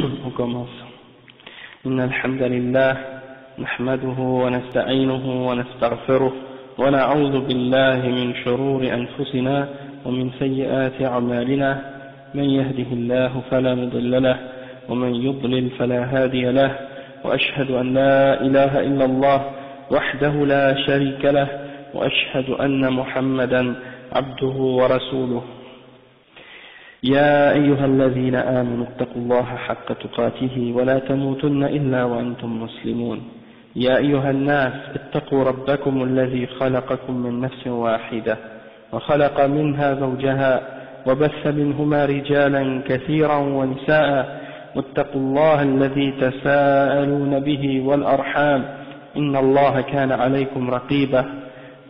On commence. إن الحمد لله نحمده ونستعينه ونستغفره ونعوذ بالله من شرور أنفسنا ومن سيئات أعمالنا من يهده الله فلا مضل له ومن يضلل فلا هادي له وأشهد أن لا إله إلا الله وحده لا شريك له وأشهد أن محمدا عبده ورسوله يا أيها الذين آمنوا اتقوا الله حق تقاته ولا تموتن إلا وأنتم مسلمون يا أيها الناس اتقوا ربكم الذي خلقكم من نفس واحدة وخلق منها زوجها وبث منهما رجالا كثيرا ونساء واتقوا الله الذي تساءلون به والأرحام إن الله كان عليكم رقيبا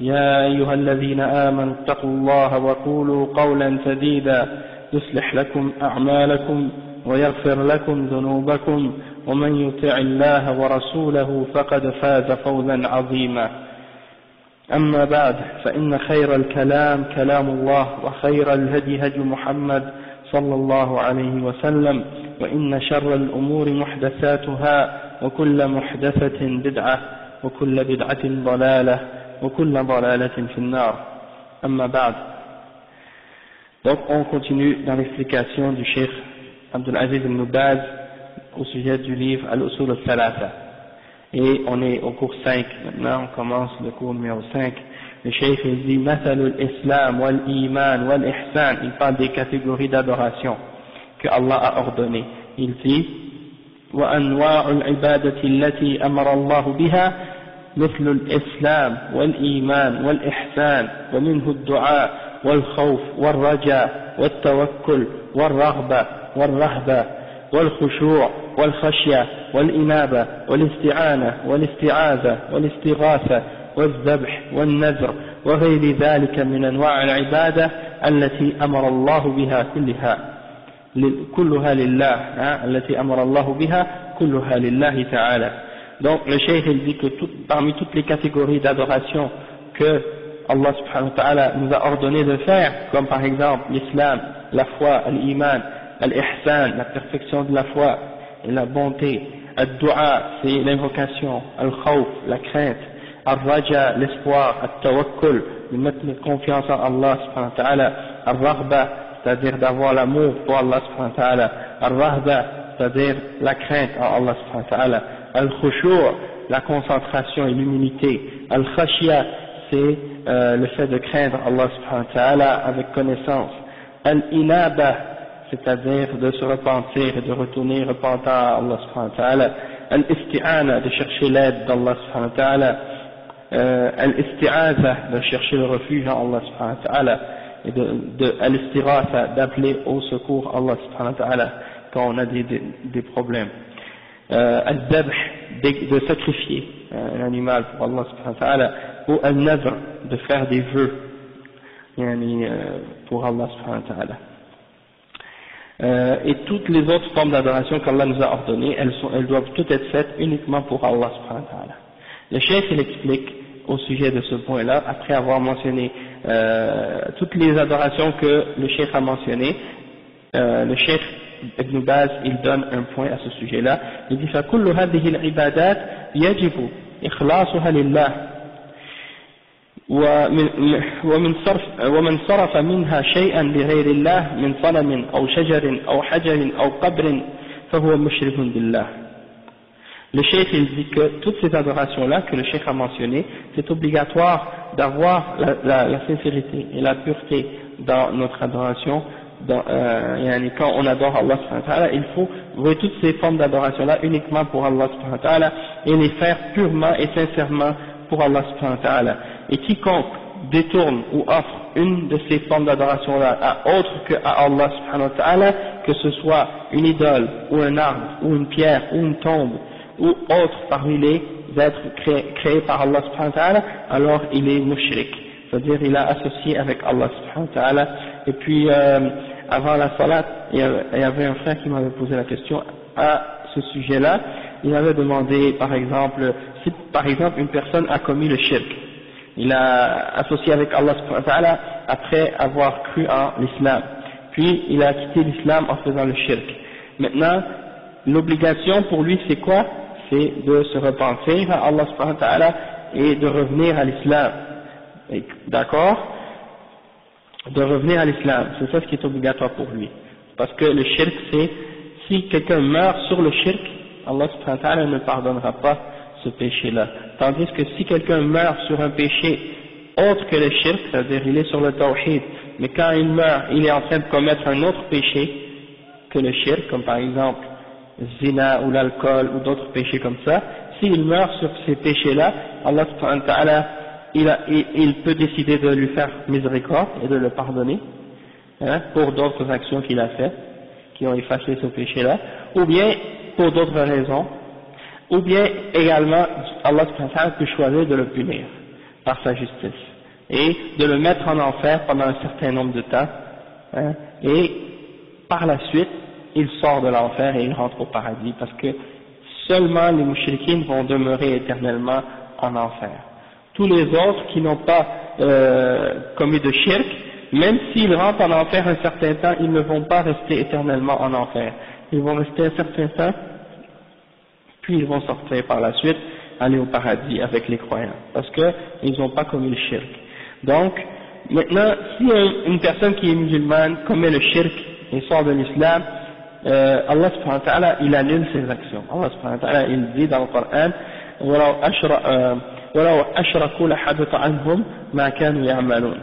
يا أيها الذين آمنوا اتقوا الله وقولوا قولا سديدا يصلح لكم أعمالكم ويغفر لكم ذنوبكم ومن يطع الله ورسوله فقد فاز فوزا عظيما أما بعد فإن خير الكلام كلام الله وخير الهدي هدي محمد صلى الله عليه وسلم وإن شر الأمور محدثاتها وكل محدثة بدعة وكل بدعة ضلالة وكل ضلالة في النار أما بعد. Donc on continue dans l'explication du Cheikh Abdulaziz Ibn Baz au sujet du livre Al-Usul al-Thalatha. Et on est au cours 5, maintenant on commence le cours numéro 5. Le Cheikh il dit Mathalul Islam wal Iman wal Ihsan, il parle des catégories d'adoration que Allah a ordonnées. Il dit وأنواع العبادة التي أمر الله بها مثل الإسلام والإيمان والإحسان ومنه الدعاء والخوف والرجاء والتوكل والرغبة والرهبة والخشوع والخشية والإنابة والاستعانة والاستعاذة والاستغاثة والذبح والنذر وغير ذلك من أنواع العبادة التي أمر الله بها كلها لله التي أمر الله بها كلها لله تعالى. Donc le cheikh il dit que parmi toutes les catégories d'adoration que Allah subhanahu wa ta'ala nous a ordonné de faire, comme par exemple l'islam, la foi, l'iman, l'ihsan, la perfection de la foi et la bonté, al-du'a, c'est l'invocation, al-khawf, la crainte, al-raja, l'espoir, al-tawakkul, de mettre confiance en Allah subhanahu wa ta'ala, al-raghba, c'est-à-dire d'avoir l'amour pour Allah subhanahu wa ta'ala, al-rahba, c'est-à-dire la crainte en Allah subhanahu wa ta'ala, al-khushu', la concentration et l'humilité, al-khashya, c'est le fait de craindre Allah subhanahu wa ta'ala avec connaissance, al-inaba, c'est-à-dire de se repentir et de retourner repentant à Allah subhanahu wa ta'ala, al-isti'ana, de chercher l'aide d'Allah subhanahu wa ta'ala, al-isti'aza, de chercher le refuge en Allah subhanahu wa ta'ala, et al-istighatha, d'appeler au secours Allah subhanahu wa ta'ala quand on a des problèmes, al-dhabh, de sacrifier un animal pour Allah subhanahu wa ta'ala, ou al-nadr, de faire des vœux pour Allah subhanahu wa ta'ala. Et toutes les autres formes d'adoration qu'Allah nous a ordonnées, elles doivent toutes être faites uniquement pour Allah subhanahu wa ta'ala. Le cheikh il explique au sujet de ce point-là, après avoir mentionné toutes les adorations que le cheikh a mentionnées, le cheikh Ibn Baz il donne un point à ce sujet-là. Il dit فَكُلُّ هَذِهِ الْعِبَادَاتِ يَجِبُ إِخْلَاصُهَا لِلَّهِ ومن صرف منها شيئا لغير الله من صنم أو شجر أو حجر أو قبر فهو مشرك بالله. Le cheikh il dit que toutes ces adorations-là que le cheikh a mentionnées, c'est obligatoire d'avoir la sincérité et la pureté dans notre adoration. Quand on adore Allah subhanahu wa ta'ala, il faut voir toutes ces formes d'adoration-là uniquement pour Allah subhanahu wa ta'ala et les faire purement et sincèrement pour Allah subhanahu wa ta'ala. Et quiconque détourne ou offre une de ces formes d'adoration-là à autre que à Allah subhanahu wa ta'ala, que ce soit une idole ou un arbre ou une pierre ou une tombe ou autre parmi les êtres créés par Allah subhanahu wa ta'ala, alors il est mushrik, c'est-à-dire il a associé avec Allah subhanahu wa ta'ala. Et puis avant la salat, il y avait un frère qui m'avait posé la question à ce sujet-là. Il m'avait demandé par exemple, si par exemple une personne a commis le shirk, il a associé avec Allah subhanahu wa ta'ala après avoir cru en l'islam, puis il a quitté l'islam en faisant le shirk. Maintenant l'obligation pour lui c'est quoi? C'est de se repentir à Allah subhanahu wa ta'ala et de revenir à l'islam. D'accord? De revenir à l'islam, c'est ça ce qui est obligatoire pour lui. Parce que le shirk, c'est, si quelqu'un meurt sur le shirk, Allah subhanahu wa ta'ala ne pardonnera pas ce péché-là. Tandis que si quelqu'un meurt sur un péché autre que le shirk, c'est-à-dire il est sur le tawhid, mais quand il meurt, il est en train de commettre un autre péché que le shirk, comme par exemple zina ou l'alcool ou d'autres péchés comme ça, s'il meurt sur ces péchés-là, Allah subhanahu wa ta'ala, il peut décider de lui faire miséricorde et de le pardonner, hein, pour d'autres actions qu'il a faites, qui ont effacé ce péché-là, ou bien pour d'autres raisons, ou bien également Allah subhanahu wa ta'ala peut choisir de le punir par sa justice et de le mettre en enfer pendant un certain nombre de temps, hein, et par la suite il sort de l'enfer et il rentre au paradis, parce que seulement les mouchriquines vont demeurer éternellement en enfer. Tous les autres qui n'ont pas commis de shirk, même s'ils rentrent en enfer un certain temps, ils ne vont pas rester éternellement en enfer. Ils vont rester un certain temps, puis ils vont sortir par la suite, aller au paradis avec les croyants, parce qu'ils n'ont pas commis le shirk. Donc, maintenant, si une personne qui est musulmane commet le shirk et sort de l'islam, Allah subhanahu wa ta'ala, il annule ses actions. Allah subhanahu wa ta'ala, il dit dans le Coran, وَلَوْ أَشْرَكُوا لَحَبِطَ عَنْهُمْ مَا كَانُوا يَعْمَلُونَ.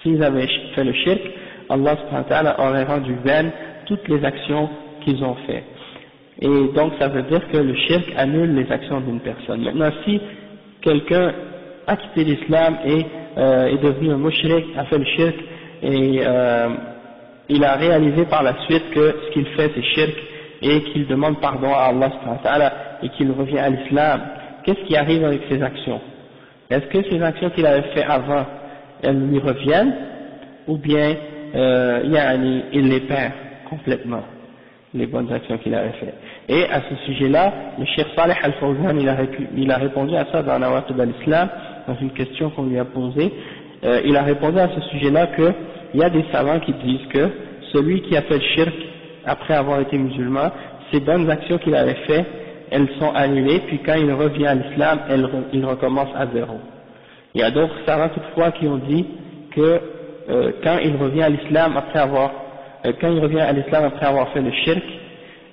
S'ils avaient fait le shirk, Allah subhanahu wa ta'ala aurait rendu vaines toutes les actions qu'ils ont fait. Et donc ça veut dire que le shirk annule les actions d'une personne. Maintenant, si quelqu'un a quitté l'islam et est devenu un mushrik, a fait le shirk et il a réalisé par la suite que ce qu'il fait c'est shirk et qu'il demande pardon à Allah subhanahu wa ta'ala et qu'il revient à l'islam, qu'est-ce qui arrive avec ces actions? Est-ce que ces actions qu'il avait fait avant, elles lui reviennent, ou bien il les perd complètement, les bonnes actions qu'il avait fait? Et à ce sujet-là, le Cheikh Saleh Al-Fawzan, il a répondu à ça dans Nawaqid al-Islam, dans une question qu'on lui a posée. Il a répondu à ce sujet-là qu'il y a des savants qui disent que celui qui a fait le shirk après avoir été musulman, ces bonnes actions qu'il avait fait, elles sont annulées, puis quand il revient à l'islam, il recommence à zéro. Il y a d'autres savants toutefois qui ont dit que quand il revient à l'islam après avoir fait le shirk,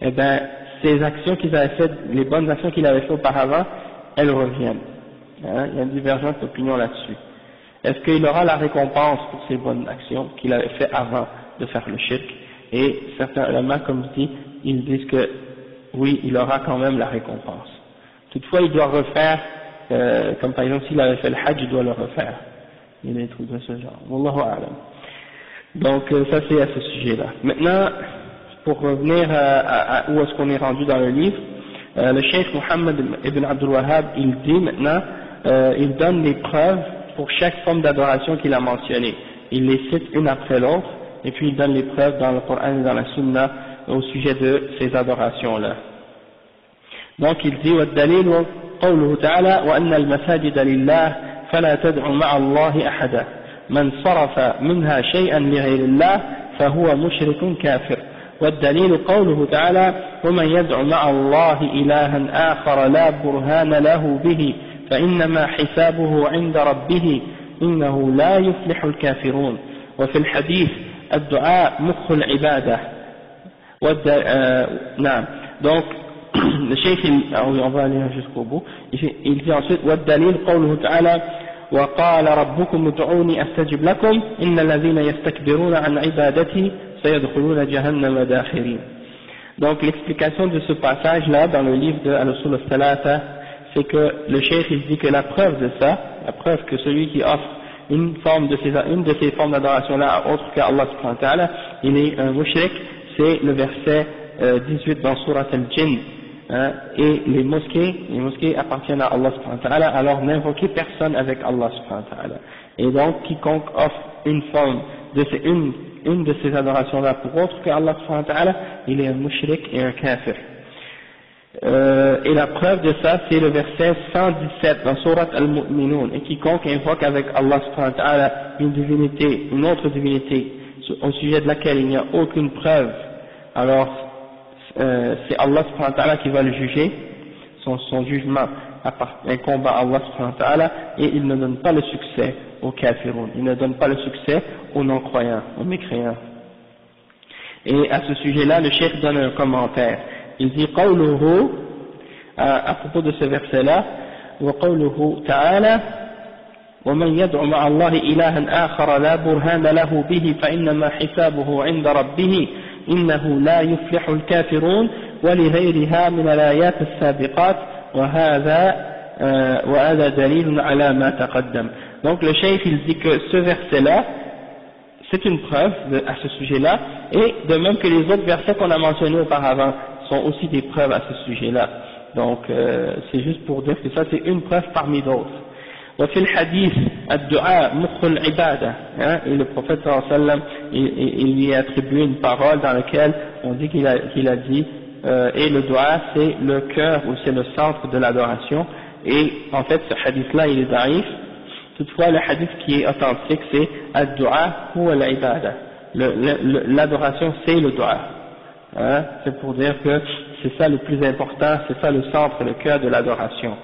eh ben ces actions qu'il avait faites, les bonnes actions qu'il avait faites auparavant, elles reviennent. Hein, il y a une divergence d'opinion là-dessus. Est-ce qu'il aura la récompense pour ces bonnes actions qu'il avait faites avant de faire le shirk? Et certains ulama, comme je dis, ils disent que oui, il aura quand même la récompense. Toutefois, il doit refaire, comme par exemple s'il avait fait le hajj, il doit le refaire. Il y a des trucs de ce genre. Wallahu a'lam. Donc ça c'est à ce sujet-là. Maintenant, pour revenir à où est-ce qu'on est rendu dans le livre, le Cheikh Mohammed ibn Abdul Wahhab, il dit maintenant, il donne les preuves pour chaque forme d'adoration qu'il a mentionnée. Il les cite une après l'autre, et puis il donne les preuves dans le Coran et dans la Sunna au sujet de ces adorations-là. Donc il dit وَالدَّلِيلُ قَوْلُهُ تَعَالَى وَأَنَّ الْمَسَاجِدَ لِلَّهِ فَلَا تَدْعُ مَعَ اللَّهِ أَحَدًا مَنْ صَرَفَ مِنْهَا شَيْئًا لِغَيْرِ اللَّهِ فَهُوَ مُشْرِكٌ كَافِرٌ والدليل قوله تعالى ومن يدع مع الله إلها آخر لا برهان له به فإنما حسابه عند ربه إنه لا يفلح الكافرون وفي الحديث الدعاء مخ العبادة نعم. Donc le cheikh, on va aller jusqu'au bout, il dit ensuite والدليل قوله تعالى وقال ربكم ادعوني أستجب لكم إن الذين يستكبرون عن عبادتي سيدخلون جهنم داخرين. Donc l'explication de ce passage là dans le livre de Al-Usul al-Thalatha, c'est que le cheikh il dit que la preuve de ça, la preuve que celui qui offre une de ces formes d'adoration là autre qu'Allah subhanahu wa ta'ala, il est un mushrik, c'est le verset 18 dans Surat al-Jinn, hein, et les mosquées appartiennent à Allah subhanahu wa ta'ala, alors n'invoquez personne avec Allah subhanahu wa ta'ala. Et donc quiconque offre une forme de une de ces adorations là pour autre que Allah subhanahu wa ta'ala, il est un mushrik et un kafir. Et la preuve de ça c'est le verset 117 dans Surat al-Mu'minun, et quiconque invoque avec Allah subhanahu wa ta'ala une autre divinité au sujet de laquelle il n'y a aucune preuve, alors c'est Allah subhanahu wa ta'ala qui va le juger, son jugement incombe à Allah subhanahu wa ta'ala, et il ne donne pas le succès aux kafiroun, il ne donne pas le succès aux non-croyants, aux mécréants. Et à ce sujet-là, le cheikh donne un commentaire. Il dit qawluhu, à propos de ce verset-là, wa qawluhu ta'ala ومن يدعو مع الله إلها آخر لا برهان له به فإنما حسابه عند ربه إنه لا يفلح الكافرون ولغيرها من الآيات السابقات وهذا دليل على ما تقدم. Donc le cheikh il dit que ce verset-là c'est une preuve à ce sujet-là, et de même que les autres versets qu'on a mentionnés auparavant sont aussi des preuves à ce sujet-là. Donc c'est juste pour dire que ça c'est une preuve parmi d'autres. وفي الحديث الدعاء مخ العبادة, et le prophète sallallahu alayhi wa sallam il lui a attribué une parole dans laquelle on dit qu'il a dit et le dua c'est le cœur ou c'est le centre de l'adoration, et en fait ce hadith là il est daïf. Toutefois le hadith qui est authentique c'est ad-du'a huwa al-ibada, l'adoration c'est le dua, c'est pour dire que c'est ça le plus important, c'est ça le centre, le cœur de l'adoration.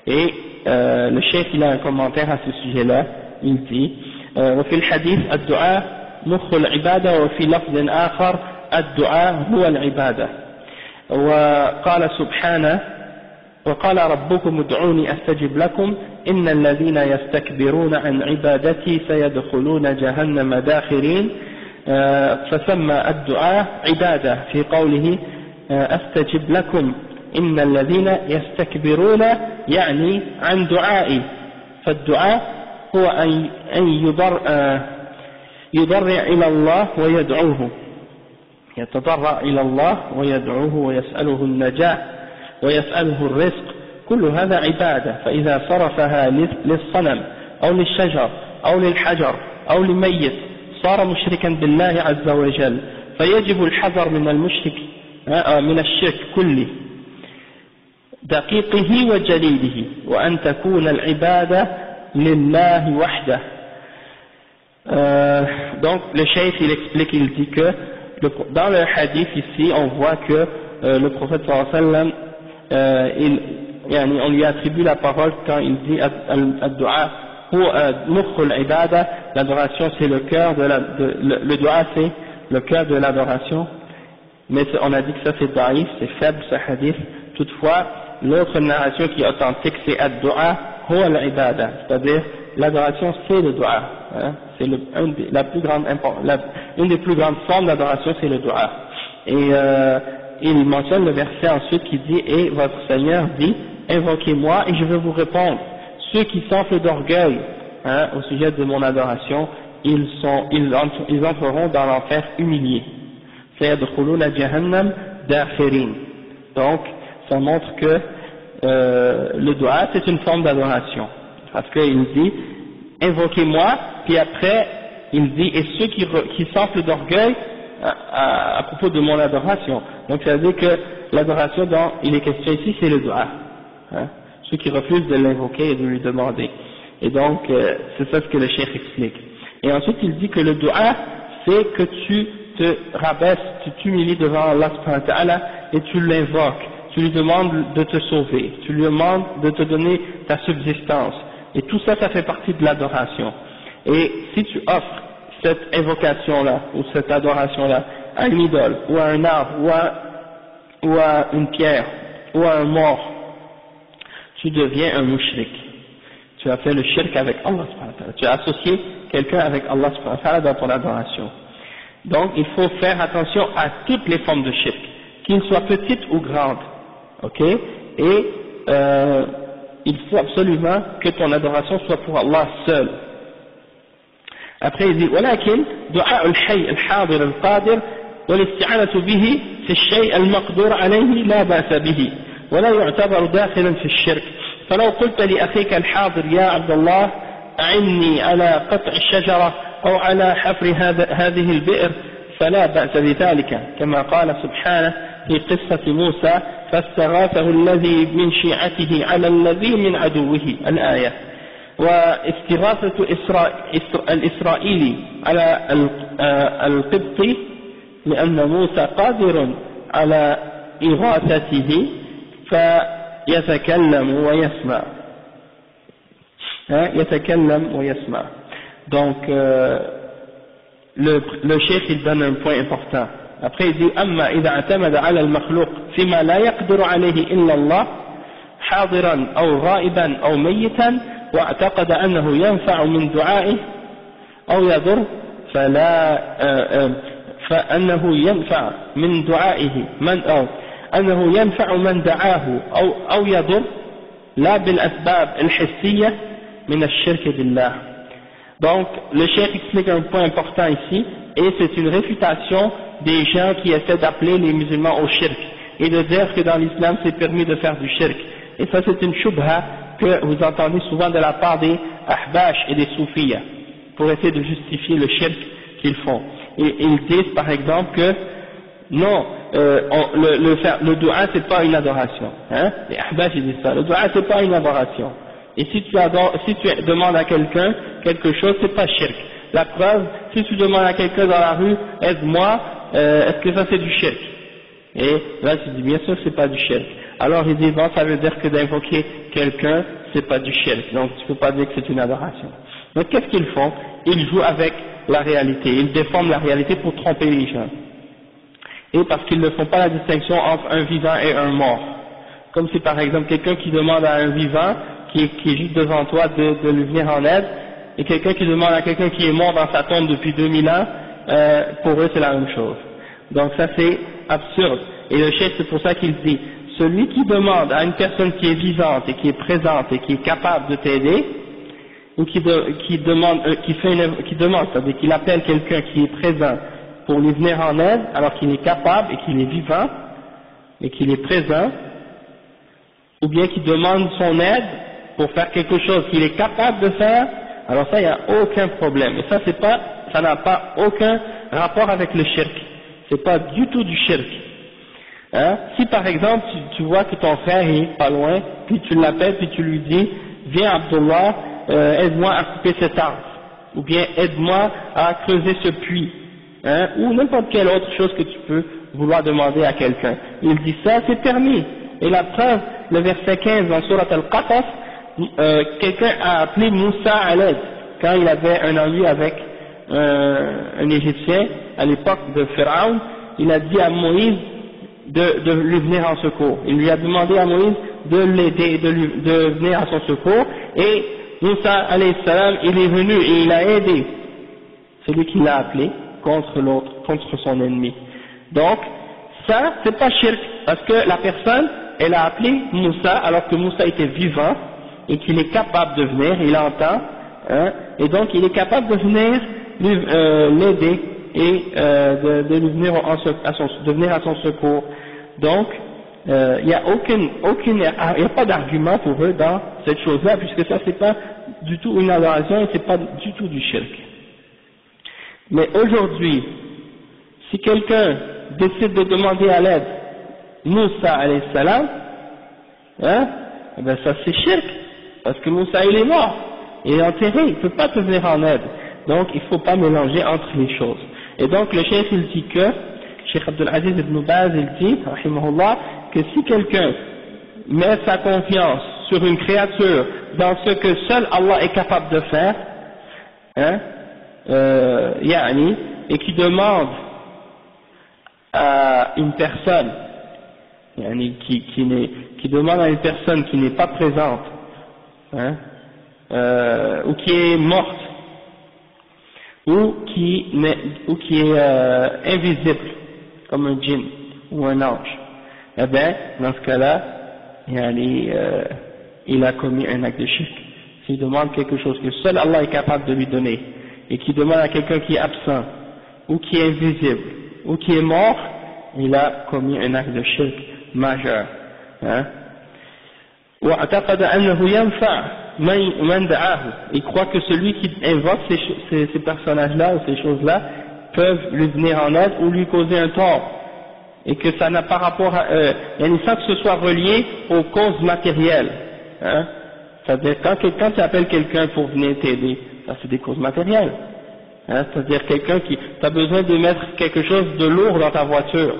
Et le cheikh il a un commentaire à ce sujet-là, il dit وفي الحديث الدعاء مخ العبادة وفي لفظ آخر الدعاء هو العبادة وقال سبحانه وقال ربكم ادعوني أستجب لكم إن الذين يستكبرون عن عبادتي سيدخلون جهنم داخرين فسمى الدعاء عبادة في قوله أستجب لكم إن الذين يستكبرون يعني عن دعائي، فالدعاء هو أن يضرع إلى الله ويدعوه، يتضرع إلى الله ويدعوه ويسأله النجاة ويسأله الرزق، كل هذا عبادة. فإذا صرفها للصنم أو للشجر أو للحجر أو لميت صار مشركا بالله عز وجل، فيجب الحذر من الشرك كله دقيقه وجليله وأن تكون العبادة لله وحده. Donc le cheikh il explique, il dit que dans le hadith ici on voit que le prophète sallallahu alayhi wa sallam on lui attribue la parole quand il dit ad-du'a mukhul ibada, l'adoration c'est le cœur le du'a c'est le cœur de l'adoration, mais on a dit que ça c'est daïf, c'est faible ce hadith. Toutefois l'autre narration qui est authentique c'est ad-du'a huwa al-ibada, c'est-à-dire l'adoration c'est le du'a, c'est une des plus grandes formes d'adoration c'est le du'a. Et il mentionne le verset ensuite qui dit et votre Seigneur dit invoquez-moi et je vais vous répondre. Ceux qui s'enflent d'orgueil au sujet de mon adoration ils entreront dans l'enfer humiliés. Sayadkhuluna jahannam dakhirin. Donc ça montre que le dua c'est une forme d'adoration, parce qu'il dit invoquez-moi, puis après il dit et ceux qui s'enflent d'orgueil à propos de mon adoration. Donc ça veut dire que l'adoration dont il est question ici c'est le dua, ceux qui refusent de l'invoquer et de lui demander. Et donc c'est ça ce que le cheikh explique. Et ensuite il dit que le dua c'est que tu te rabaisses, tu t'humilies devant Allah subhanahu wa ta'ala et tu l'invoques, tu lui demandes de te sauver, tu lui demandes de te donner ta subsistance, et tout ça, ça fait partie de l'adoration. Et si tu offres cette invocation-là, ou cette adoration-là, à une idole, ou à un arbre, ou à une pierre, ou à un mort, tu deviens un mushrik. Tu as fait le shirk avec Allah subhanahu wa ta'ala, tu as associé quelqu'un avec Allah subhanahu wa ta'ala dans ton adoration. Donc il faut faire attention à toutes les formes de shirk, qu'ils soient petites ou grandes. Ok, et il faut absolument que ton adoration soit pour Allah seul. Après il dit ولكن دعاء الحي الحاضر القادر والاستعانة به في الشيء المقدور عليه لا بأس به ولا يعتبر داخلا في الشرك. فلو قلت لأخيك الحاضر يا عبد الله أعني على قطع الشجرة أو على حفر هذه البئر فلا بأس بذلك، كما قال سبحانه في قصة موسى فاستغاثه الذي من شيعته على الذي من عدوه الآية. واستغاثة الإسرائيلي على القبطي لأن موسى قادر على إغاثته فيتكلم ويسمع. يتكلم ويسمع. Donc le cheikh il donne un point important. Après il dit أما إذا اعتمد على المخلوق فيما لا يقدر عليه إلا الله حاضرا أو غائبا أو ميتا واعتقد أنه ينفع من دعائه أو يضر فأنه ينفع من دعائه أنه ينفع من دعاه أو يضر لا بالأسباب الحسية من الشرك بالله. Donc le cheikh explique un point important ici, et c'est une réfutation des gens qui essaient d'appeler les musulmans au shirk et de dire que dans l'islam c'est permis de faire du shirk. Et ça c'est une shubha que vous entendez souvent de la part des ahbash et des soufiyas pour essayer de justifier le shirk qu'ils font. Et ils disent par exemple que non, le dua c'est pas une adoration, hein? Les ahbash ils disent ça, le dua c'est pas une adoration. Et si tu demandes à quelqu'un quelque chose, c'est pas shirk. La preuve, si tu demandes à quelqu'un dans la rue, aide-moi, est-ce que ça c'est du shirk? Et là tu dis bien sûr c'est pas du shirk. Alors il dit bon, ça veut dire que d'invoquer quelqu'un c'est pas du shirk, donc tu peux pas dire que c'est une adoration. Donc qu'est-ce qu'ils font? Ils jouent avec la réalité, ils déforment la réalité pour tromper les gens. Et parce qu'ils ne font pas la distinction entre un vivant et un mort. Comme si par exemple quelqu'un qui demande à un vivant qui est juste devant toi de lui venir en aide, et quelqu'un qui demande à quelqu'un qui est mort dans sa tombe depuis 2000 ans, pour eux c'est la même chose. Donc ça c'est absurde. Et le cheikh c'est pour ça qu'il dit, celui qui demande à une personne qui est vivante et qui est présente et qui est capable de t'aider, ou qui demande, c'est-à-dire qu'il appelle quelqu'un qui est présent pour lui venir en aide, alors qu'il est capable et qu'il est vivant, et qu'il est présent, ou bien qu'il demande son aide pour faire quelque chose qu'il est capable de faire, alors ça, il n'y a aucun problème. Et ça n'a pas aucun rapport avec le shirk. C'est pas du tout du shirk. Hein? Si par exemple, tu vois que ton frère est pas loin, puis tu l'appelles, puis tu lui dis, viens Abdullah, aide-moi à couper cet arbre, ou bien aide-moi à creuser ce puits, hein? Ou n'importe quelle autre chose que tu peux vouloir demander à quelqu'un. Il dit ça, c'est permis. Et la preuve, le verset 15 dans Surat Al-Qasas, quelqu'un a appelé Moussa à l'aide quand il avait un ennui avec un Égyptien à l'époque de Pharaon. Il a dit à Moïse de lui venir en secours. Il lui a demandé à Moïse de l'aider, de venir à son secours, et Moussa alayhi salam, il est venu et il a aidé celui qui l'a appelé contre l'autre, contre son ennemi. Donc ça c'est pas shirk, parce que la personne elle a appelé Moussa alors que Moussa était vivant et qu'il est capable de venir, il entend, hein, et donc il est capable de venir l'aider et de lui venir de venir à son secours. Donc il n'y a il y a pas d'argument pour eux dans cette chose-là, puisque ça c'est pas du tout une adoration et c'est pas du tout du shirk. Mais aujourd'hui, si quelqu'un décide de demander à l'aide Moussa alayhi salam, hein, eh ben ça c'est shirk, parce que Moussa il est mort, il est enterré, il ne peut pas te venir en aide. Donc il ne faut pas mélanger entre les choses. Et donc le cheikh il dit que, Cheikh Abdul Aziz ibn Baz il dit, rahimahullah, que si quelqu'un met sa confiance sur une créature dans ce que seul Allah est capable de faire, hein, et qui demande à une personne, qui demande à une personne qui n'est pas présente, hein, ou qui est morte, ou qui est invisible, comme un djinn ou un ange, eh bien, dans ce cas-là, il a commis un acte de shirk. S'il demande quelque chose que seul Allah est capable de lui donner, et qui demande à quelqu'un qui est absent, ou qui est invisible, ou qui est mort, il a commis un acte de shirk majeur. Hein? Il croit que celui qui invoque ces personnages-là ou ces choses-là peuvent lui venir en aide ou lui causer un tort, et que ça n'a pas rapport à sans que ce soit relié aux causes matérielles. Hein? C'est-à-dire quand tu appelles quelqu'un pour venir t'aider, ça c'est des causes matérielles. Hein? C'est-à-dire quelqu'un qui t'as besoin de mettre quelque chose de lourd dans ta voiture,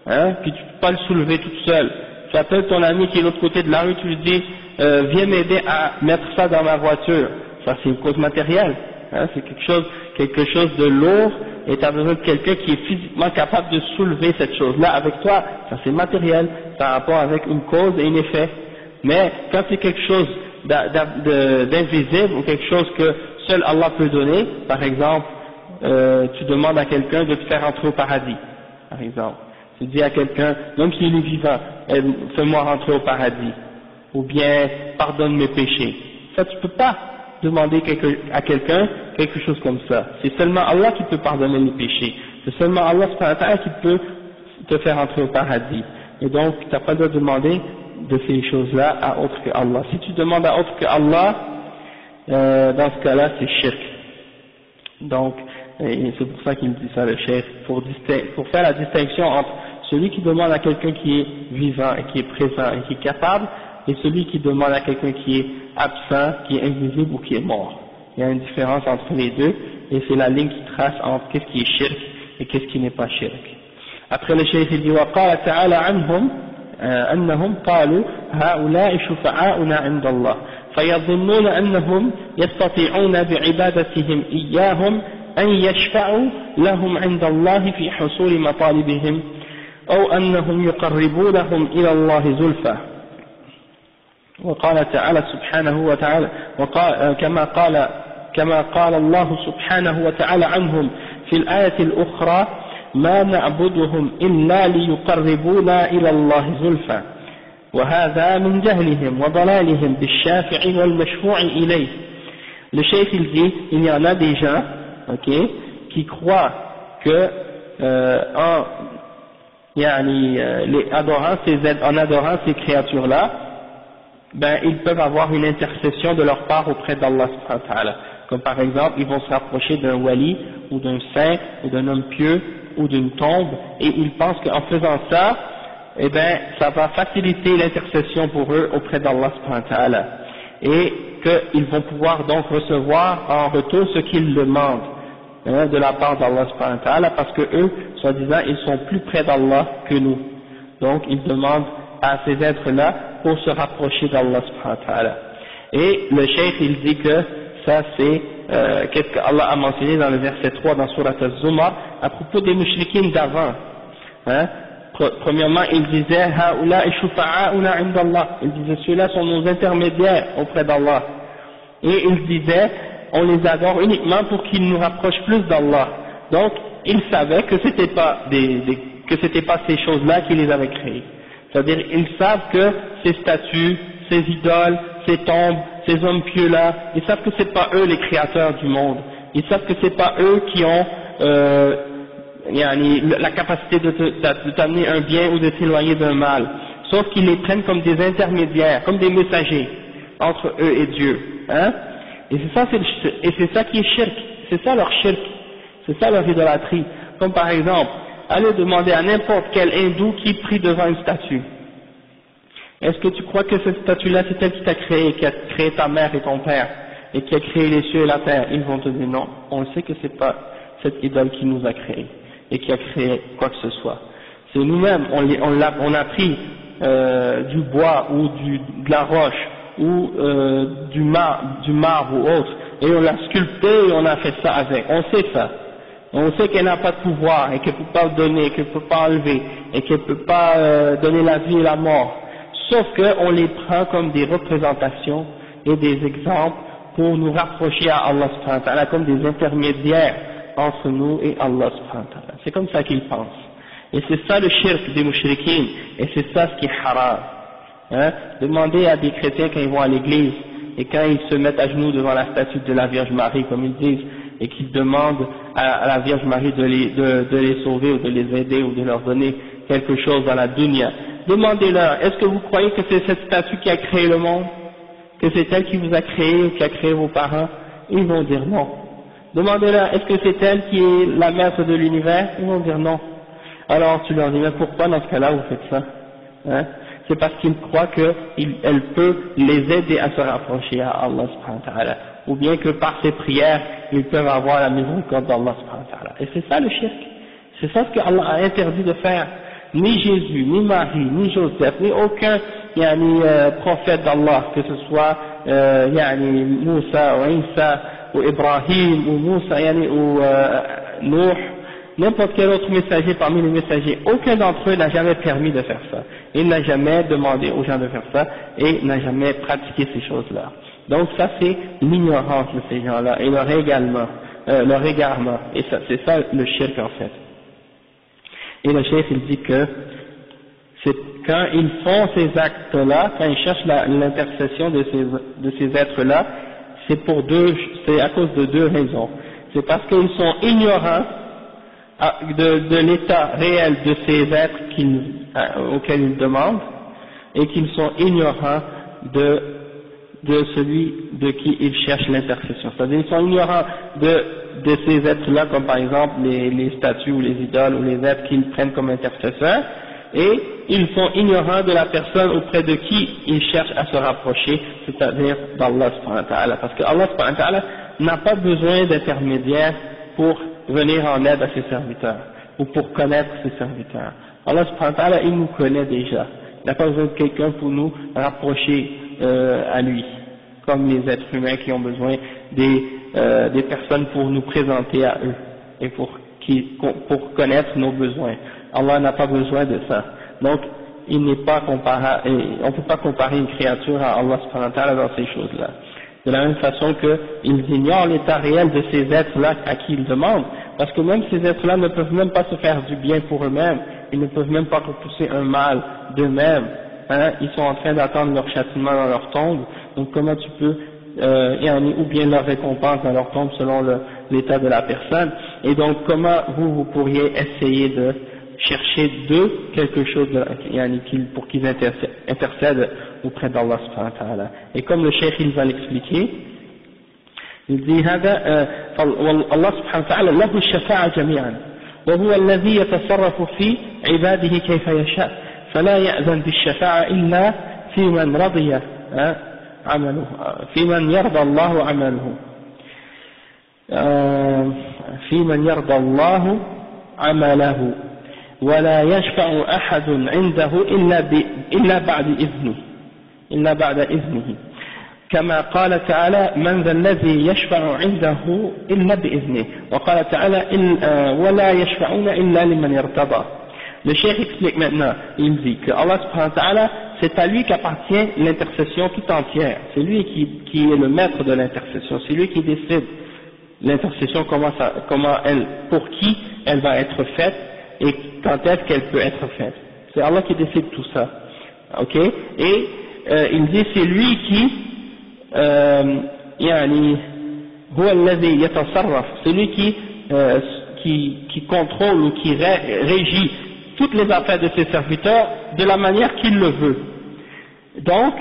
hein, puis tu peux pas le soulever toute seule. Tu appelles ton ami qui est de l'autre côté de la rue, tu lui dis viens m'aider à mettre ça dans ma voiture. Ça c'est une cause matérielle, hein, c'est quelque chose de lourd, et tu as besoin de quelqu'un qui est physiquement capable de soulever cette chose-là avec toi. Ça c'est matériel, ça a rapport avec une cause et un effet. Mais quand c'est quelque chose d'invisible ou quelque chose que seul Allah peut donner, par exemple, tu demandes à quelqu'un de te faire entrer au paradis, par exemple. Tu dis à quelqu'un, même s'il est vivant, fais-moi rentrer au paradis, ou bien pardonne mes péchés. Ça tu peux pas demander à quelqu'un quelque chose comme ça. C'est seulement Allah qui peut pardonner les péchés. C'est seulement Allah qui peut te faire entrer au paradis. Et donc tu n'as pas le droit de demander de ces choses-là à autre que Allah. Si tu demandes à autre que Allah, dans ce cas-là c'est shirk. Donc et c'est pour ça qu'il me dit ça le cheikh, pour faire la distinction entre celui qui demande à quelqu'un qui est vivant et qui est présent et qui est capable, et celui qui demande à quelqu'un qui est absent, qui est invisible ou qui est mort. Il y a une différence entre les deux, et c'est la ligne qui trace entre qu'est-ce qui est shirk et qu'est-ce qui n'est pas shirk. Après le cheikh il dit وقال تعالى عنهم أنهم قالوا هؤلاء شفعاؤنا عند الله فيظنون أنهم يستطيعون بعبادتهم إياهم أن يشفعوا لهم عند الله في حصول مطالبهم أو أنهم يقربونهم إلى الله زلفى. وقال تعالى سبحانه وتعالى كما قال الله سبحانه وتعالى عنهم في الآية الأخرى ما نعبدهم إلا ليقربونا إلى الله زلفى وهذا من جهلهم وضلالهم بالشافع والمشفوع إليه. Le cheikh il dit, il y en a des gens, qui croient que en adorant ces créatures-là, ben ils peuvent avoir une intercession de leur part auprès d'Allah subhanahu wa ta'ala. Comme par exemple, ils vont se rapprocher d'un wali ou d'un saint ou d'un homme pieux ou d'une tombe, et ils pensent qu'en faisant ça, eh ben ça va faciliter l'intercession pour eux auprès d'Allah subhanahu wa ta'ala, et qu'ils vont pouvoir donc recevoir en retour ce qu'ils demandent de la part d'Allah subhanahu wa ta'ala, parce que eux, soi-disant, ils sont plus près d'Allah que nous. Donc ils demandent à ces êtres-là pour se rapprocher d'Allah subhanahu wa ta'ala. Et le cheikh il dit que ça c'est qu'est-ce qu'Allah a mentionné dans le verset 3 dans Surat Az-Zumar à propos des mushrikines d'avant. Premièrement, il disait Haoula shufa'auna 'inda Allah. Il disait ceux-là sont nos intermédiaires auprès d'Allah. Et il disait on les adore uniquement pour qu'ils nous rapprochent plus d'Allah. Donc, ils savaient que c'était pas ces choses-là qui les avaient créées. C'est-à-dire, ils savent que ces statues, ces idoles, ces tombes, ces hommes pieux-là, ils savent que c'est pas eux les créateurs du monde. Ils savent que c'est pas eux qui ont la capacité de t'amener un bien ou de t'éloigner d'un mal. Sauf qu'ils les prennent comme des intermédiaires, comme des messagers entre eux et Dieu. Hein? Et c'est ça qui est shirk. C'est ça leur shirk. C'est ça leur idolâtrie. Comme par exemple, allez demander à n'importe quel hindou qui prie devant une statue. Est-ce que tu crois que cette statue-là, c'est elle qui t'a créé, qui a créé ta mère et ton père, et qui a créé les cieux et la terre? Ils vont te dire non, on le sait que c'est pas cette idole qui nous a créés, et qui a créé quoi que ce soit. C'est nous-mêmes, on a pris du bois ou de la roche, ou du marbre ou autre, et on l'a sculpté et on a fait ça avec. On sait ça. On sait qu'elle n'a pas de pouvoir, et qu'elle ne peut pas le donner, qu'elle ne peut pas enlever, et qu'elle ne peut pas donner la vie et la mort. Sauf qu'on les prend comme des représentations et des exemples pour nous rapprocher à Allah subhanahu wa ta'ala, comme des intermédiaires entre nous et Allah subhanahu wa ta'ala. C'est comme ça qu'ils pensent. Et c'est ça le shirk des mushrikines, et c'est ça ce qui est haram. Hein? Demandez à des chrétiens quand ils vont à l'église, et quand ils se mettent à genoux devant la statue de la Vierge Marie, comme ils disent, et qu'ils demandent à la Vierge Marie de les sauver ou de les aider ou de leur donner quelque chose dans la dunya. Demandez-leur, est-ce que vous croyez que c'est cette statue qui a créé le monde? Que c'est elle qui vous a créé ou qui a créé vos parents? Ils vont dire non. Demandez-leur, est-ce que c'est elle qui est la maître de l'univers? Ils vont dire non. Alors tu leur dis, mais pourquoi dans ce cas-là vous faites ça? Hein? C'est parce qu'ils croient qu'elle peut les aider à se rapprocher à Allah subhanahu wa ta'ala, ou bien que par ses prières, ils peuvent avoir la miséricorde d'Allah subhanahu wa ta'ala. Et c'est ça le shirk. C'est ça ce que Allah a interdit de faire. ni Jésus, ni Marie, ni Joseph, ni aucun prophète d'Allah, que ce soit Moussa ou Isa ou Ibrahim ou Moussa ou Nuh, n'importe quel autre messager parmi les messagers, aucun d'entre eux n'a jamais permis de faire ça. Il n'a jamais demandé aux gens de faire ça et n'a jamais pratiqué ces choses-là. Donc ça c'est l'ignorance de ces gens-là et leur égarement. Et ça, c'est ça le shirk en fait. Et le cheikh il dit que c'est quand ils font ces actes-là, quand ils cherchent l'intercession de ces êtres-là, c'est à cause de deux raisons. C'est parce qu'ils sont ignorants de l'état réel de ces êtres auxquels ils demandent, et qu'ils sont ignorants de celui de qui ils cherchent l'intercession. C'est-à-dire qu'ils sont ignorants de ces êtres-là, comme par exemple les statues ou les idoles ou les êtres qu'ils prennent comme intercesseurs, et ils sont ignorants de la personne auprès de qui ils cherchent à se rapprocher, c'est-à-dire d'Allah subhanahu wa ta'ala. Parce que Allah subhanahu wa ta'ala n'a pas besoin d'intermédiaire pour venir en aide à ses serviteurs, ou pour connaître ses serviteurs. Allah subhanahu wa ta'ala, il nous connaît déjà. Il n'a pas besoin de quelqu'un pour nous rapprocher à lui, comme les êtres humains qui ont besoin des personnes pour nous présenter à eux, et pour connaître nos besoins. Allah n'a pas besoin de ça. Donc, il n'est pas comparable, on ne peut pas comparer une créature à Allah subhanahu wa ta'ala dans ces choses-là. De la même façon qu'ils ignorent l'état réel de ces êtres-là à qui ils demandent, parce que même ces êtres-là ne peuvent même pas se faire du bien pour eux-mêmes, ils ne peuvent même pas repousser un mal d'eux-mêmes, ils sont en train d'attendre leur châtiment dans leur tombe, donc comment tu peux, ou bien leur récompense dans leur tombe selon l'état de la personne, et donc comment vous pourriez essayer de chercher d'eux quelque chose pour qu'ils intercèdent auprès d'Allah subhanahu wa ta'ala. Et comme le cheikh il va l'expliquer, il dit Allah subhanahu wa ta'ala lahu الشفاعة جميعا وهو الذي يتصرف في عباده كيف يشاء فلا يأذن بالشفاعة إلا في من رضي عمله في من يرضى الله عمله في من يرضى الله عمله ولا يشفع أحد عنده إلا بعد إذنه كما قال تعالى من ذا الذي يشفع عنده إلا بإذنه وقال تعالى ولا يشفعون إلا لمن يرتضى. Le cheikh explique maintenant, il dit que Allah subhanahu wa ta'ala, c'est à lui qu'appartient l'intercession tout entière, c'est lui qui est le maître de l'intercession, c'est lui qui décide l'intercession pour qui elle va être faite et quand est-ce qu'elle peut être faite. C'est Allah qui décide tout ça. Ok? Et il dit c'est lui c'est lui qui contrôle ou qui régit toutes les affaires de ses serviteurs de la manière qu'il le veut. Donc,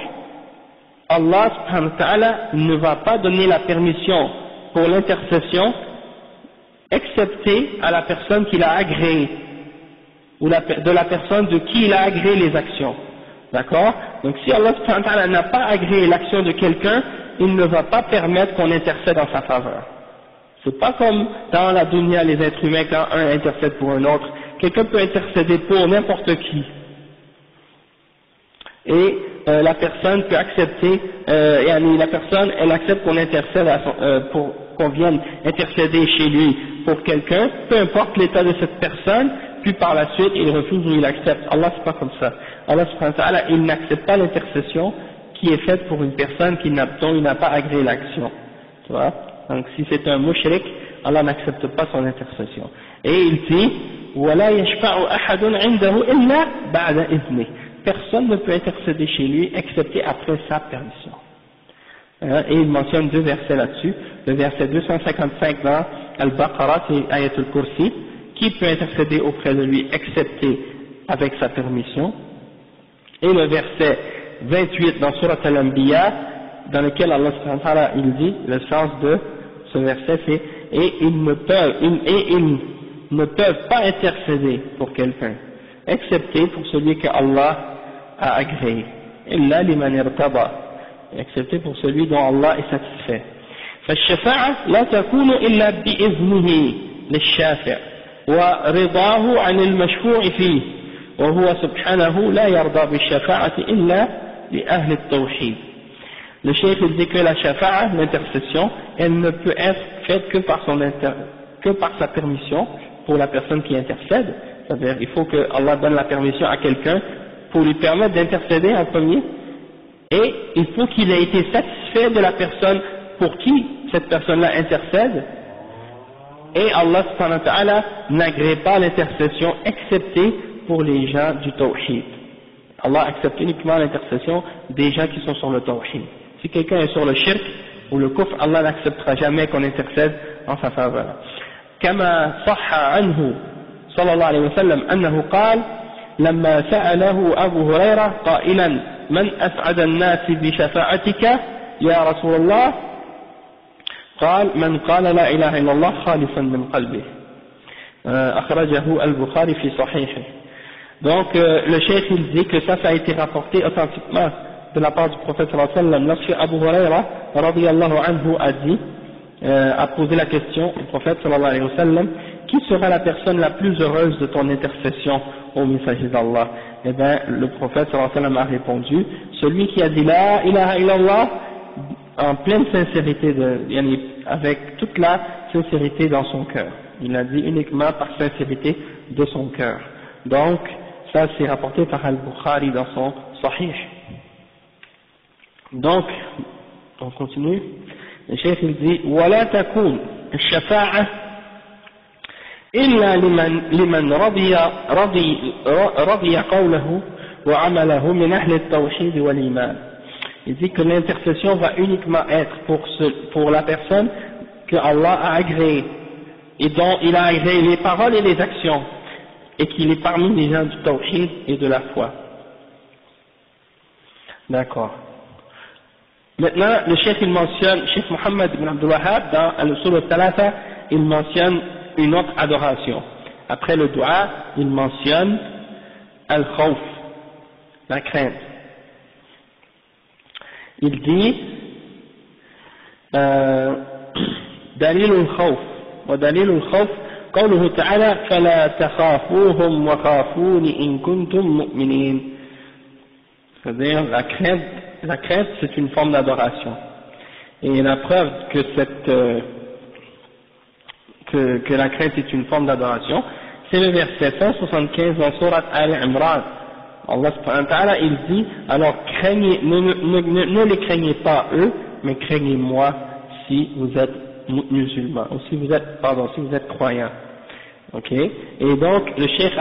Allah subhanahu wa ta'ala ne va pas donner la permission pour l'intercession excepté à la personne qu'il a agréée ou de la personne de qui il a agréé les actions. D'accord? Donc si Allah subhanahu wa ta'ala n'a pas agréé l'action de quelqu'un, il ne va pas permettre qu'on intercède en sa faveur. C'est pas comme dans la dunya, les êtres humains, quand un intercède pour un autre. Quelqu'un peut intercéder pour n'importe qui. Et la personne peut accepter, la personne, elle accepte qu'on intercède pour qu'on vienne intercéder chez lui pour quelqu'un, peu importe l'état de cette personne, puis par la suite il refuse ou il accepte. Allah c'est pas comme ça. Allah subhanahu wa ta'ala, il n'accepte pas l'intercession qui est faite pour une personne dont il n'a pas agréé l'action. Tu vois? Donc si c'est un mushrik, Allah n'accepte pas son intercession. Et il dit وَلَا يَشْفَعُ أَحَدٌ عِنْدَهُ إِلَّا بَعْدَ إِذْنِهِ. Personne ne peut intercéder chez lui excepté après sa permission. Et il mentionne deux versets là-dessus. Le verset 255 dans Al-Baqarah, c'est Ayat al-Kursi, qui peut intercéder auprès de lui excepté avec sa permission. Et le verset 28 dans Surat Al-Anbiya, dans lequel Allah subhanahu wa ta'ala il dit, le sens de ce verset c'est et ils ne peuvent pas intercéder pour quelqu'un excepté pour celui que Allah a agréé, illa liman irtada, excepté pour celui dont Allah est satisfait. فالشفاعة لا تكون إلا بإذنه للشافع ورضاه عن المشفوع فيه وهو سبحانه لا يرضى بالشفاعة إلا لأهل التوحيد. Le cheikh il dit que la shafa'a, l'intercession, elle ne peut être faite que par sa permission pour la personne qui intercède. C'est-à-dire il faut que Allah donne la permission à quelqu'un pour lui permettre d'intercéder en premier, et il faut qu'il ait été satisfait de la personne pour qui cette personne-là intercède, et Allah subhanahu wa ta'ala n'agrée pas l'intercession excepté pour les gens du tawhid. Allah accepte uniquement l'intercession des gens qui sont sur le tawhid. Si quelqu'un est sur le shirk ou le kufr, Allah n'acceptera jamais qu'on intercède en sa faveur. كما صح عنه صلى الله عليه وسلم أنه قال لما سأله أبو هريرة قائلا من أسعد الناس بشفاعتك يا رسول الله قال من قال لا إله إلا الله خالصا من قلبه أخرجه البخاري في صحيحه. Donc le cheikh il dit que ça a été rapporté authentiquement de la part du prophète sallallahu alayhi wa sallam lorsque Abu Huraira radiyallahu anhu a dit a posé la question au prophète sallallahu alayhi wa sallam, qui sera la personne la plus heureuse de ton intercession au messager d'Allah? Eh bien le prophète sallallahu alayhi wa sallam a répondu, celui qui a dit la ilaha illallah en pleine sincérité, avec toute la sincérité dans son cœur. Il a dit uniquement par sincérité de son cœur. Donc ça c'est rapporté par Al-Bukhari dans son Sahih. Donc on continue. Le cheikh il dit ولا تكون الشفاعة إلا لمن رضي قوله وعمله من أهل التوحيد والإيمان. Il dit que l'intercession va uniquement être pour la personne que Allah a agréé et dont il a agréé les paroles et les actions, et qu'il est parmi les gens du tawhid et de la foi. D'accord. Maintenant, le cheikh il mentionne, Cheikh Mohammed ibn Abdul Wahhab, dans Al-Usul al-Thalatha, il mentionne une autre adoration. Après le dua, il mentionne Al-Khawf, la crainte. Il dit دليل الخوف ودليل الخوف قوله تعالى فلا تخافوهم وخافون إن كنتم مؤمنين. C'est-à-dire la crainte c'est une forme d'adoration, et la preuve que la crainte est une forme d'adoration, c'est le verset 175 dans Sourate Al-Imran. Allah subhanahu wa ta'ala il dit, alors craignez, ne les craignez pas eux, mais craignez-moi si vous êtes musulmans, ou si vous êtes croyants. Ok. Et donc le cheikh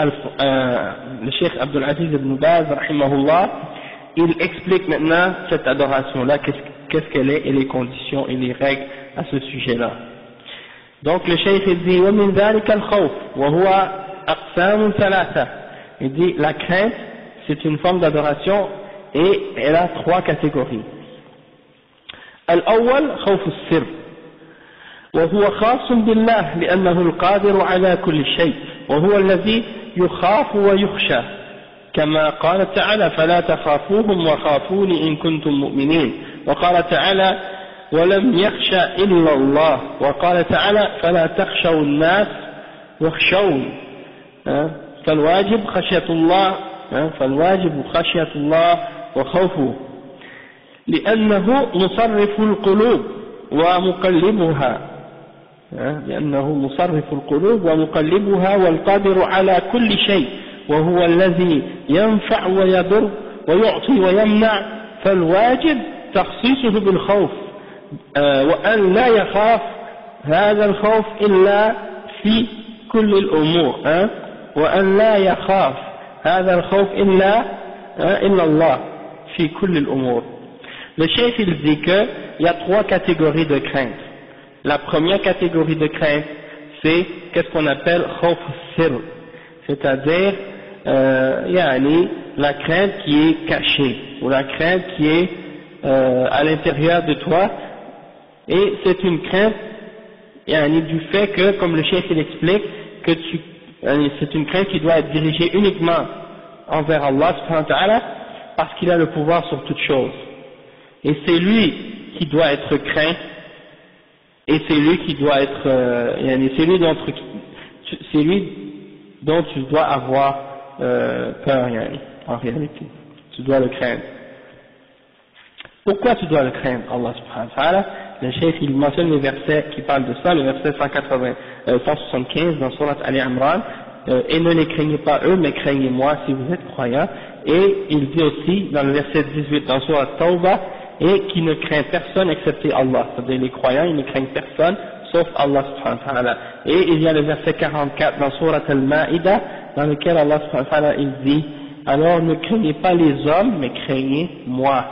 Abdul Aziz ibn Baz rahimahullah, il explique maintenant cette adoration là, qu'est-ce qu'elle est, et les conditions et les règles à ce sujet là. Donc le cheikh il dit ومن ذلك الخوف وهو أقسام ثلاثة. Il dit la crainte c'est une forme d'adoration et elle a trois catégories. الأول خوف السر وهو خاص بالله لأنه القادر على كل شيء وهو الذي يخاف ويخشى كما قال تعالى فلا تخافوهم وخافون إن كنتم مؤمنين، وقال تعالى ولم يخشى إلا الله، وقال تعالى فلا تخشوا الناس واخشون، فالواجب خشية الله وخوفه لأنه مصرف القلوب ومقلبها والقادر على كل شيء وهو الذي ينفع ويضر ويعطي ويمنع، فالواجب تخصيصه بالخوف وأن لا يخاف هذا الخوف إلا في كل الأمور، وأن لا يخاف هذا الخوف إلا الله في كل الأمور. Le cheikh il dit qu'il y a trois catégories de crainte. La première catégorie de crainte, c'est qu'est-ce qu'on appelle khawf sir, c'est-à-dire la crainte qui est cachée, ou la crainte qui est à l'intérieur de toi, et c'est une crainte du fait que, comme le cheikh il explique, que c'est une crainte qui doit être dirigée uniquement envers Allah subhanahu wa ta'ala, parce qu'il a le pouvoir sur toute chose. Et c'est lui qui doit être craint, et c'est lui qui doit être, c'est lui dont tu dois avoir peur, en réalité. Tu dois le craindre. Pourquoi tu dois le craindre, Allah subhanahu wa ta'ala? Le chef, il mentionne les versets qui parlent de ça, le verset 175 dans Surat Al-Imran, et ne les craignez pas eux, mais craignez-moi si vous êtes croyants. Et il dit aussi dans le verset 18 dans Surat Tawbah, et qui ne craint personne excepté Allah. C'est-à-dire les croyants, ils ne craignent personne sauf Allah subhanahu wa ta'ala. Et il y a le verset 44 dans Surat Al-Ma'idah, dans lequel Allah subhanahu wa ta'ala il dit, alors ne craignez pas les hommes, mais craignez moi.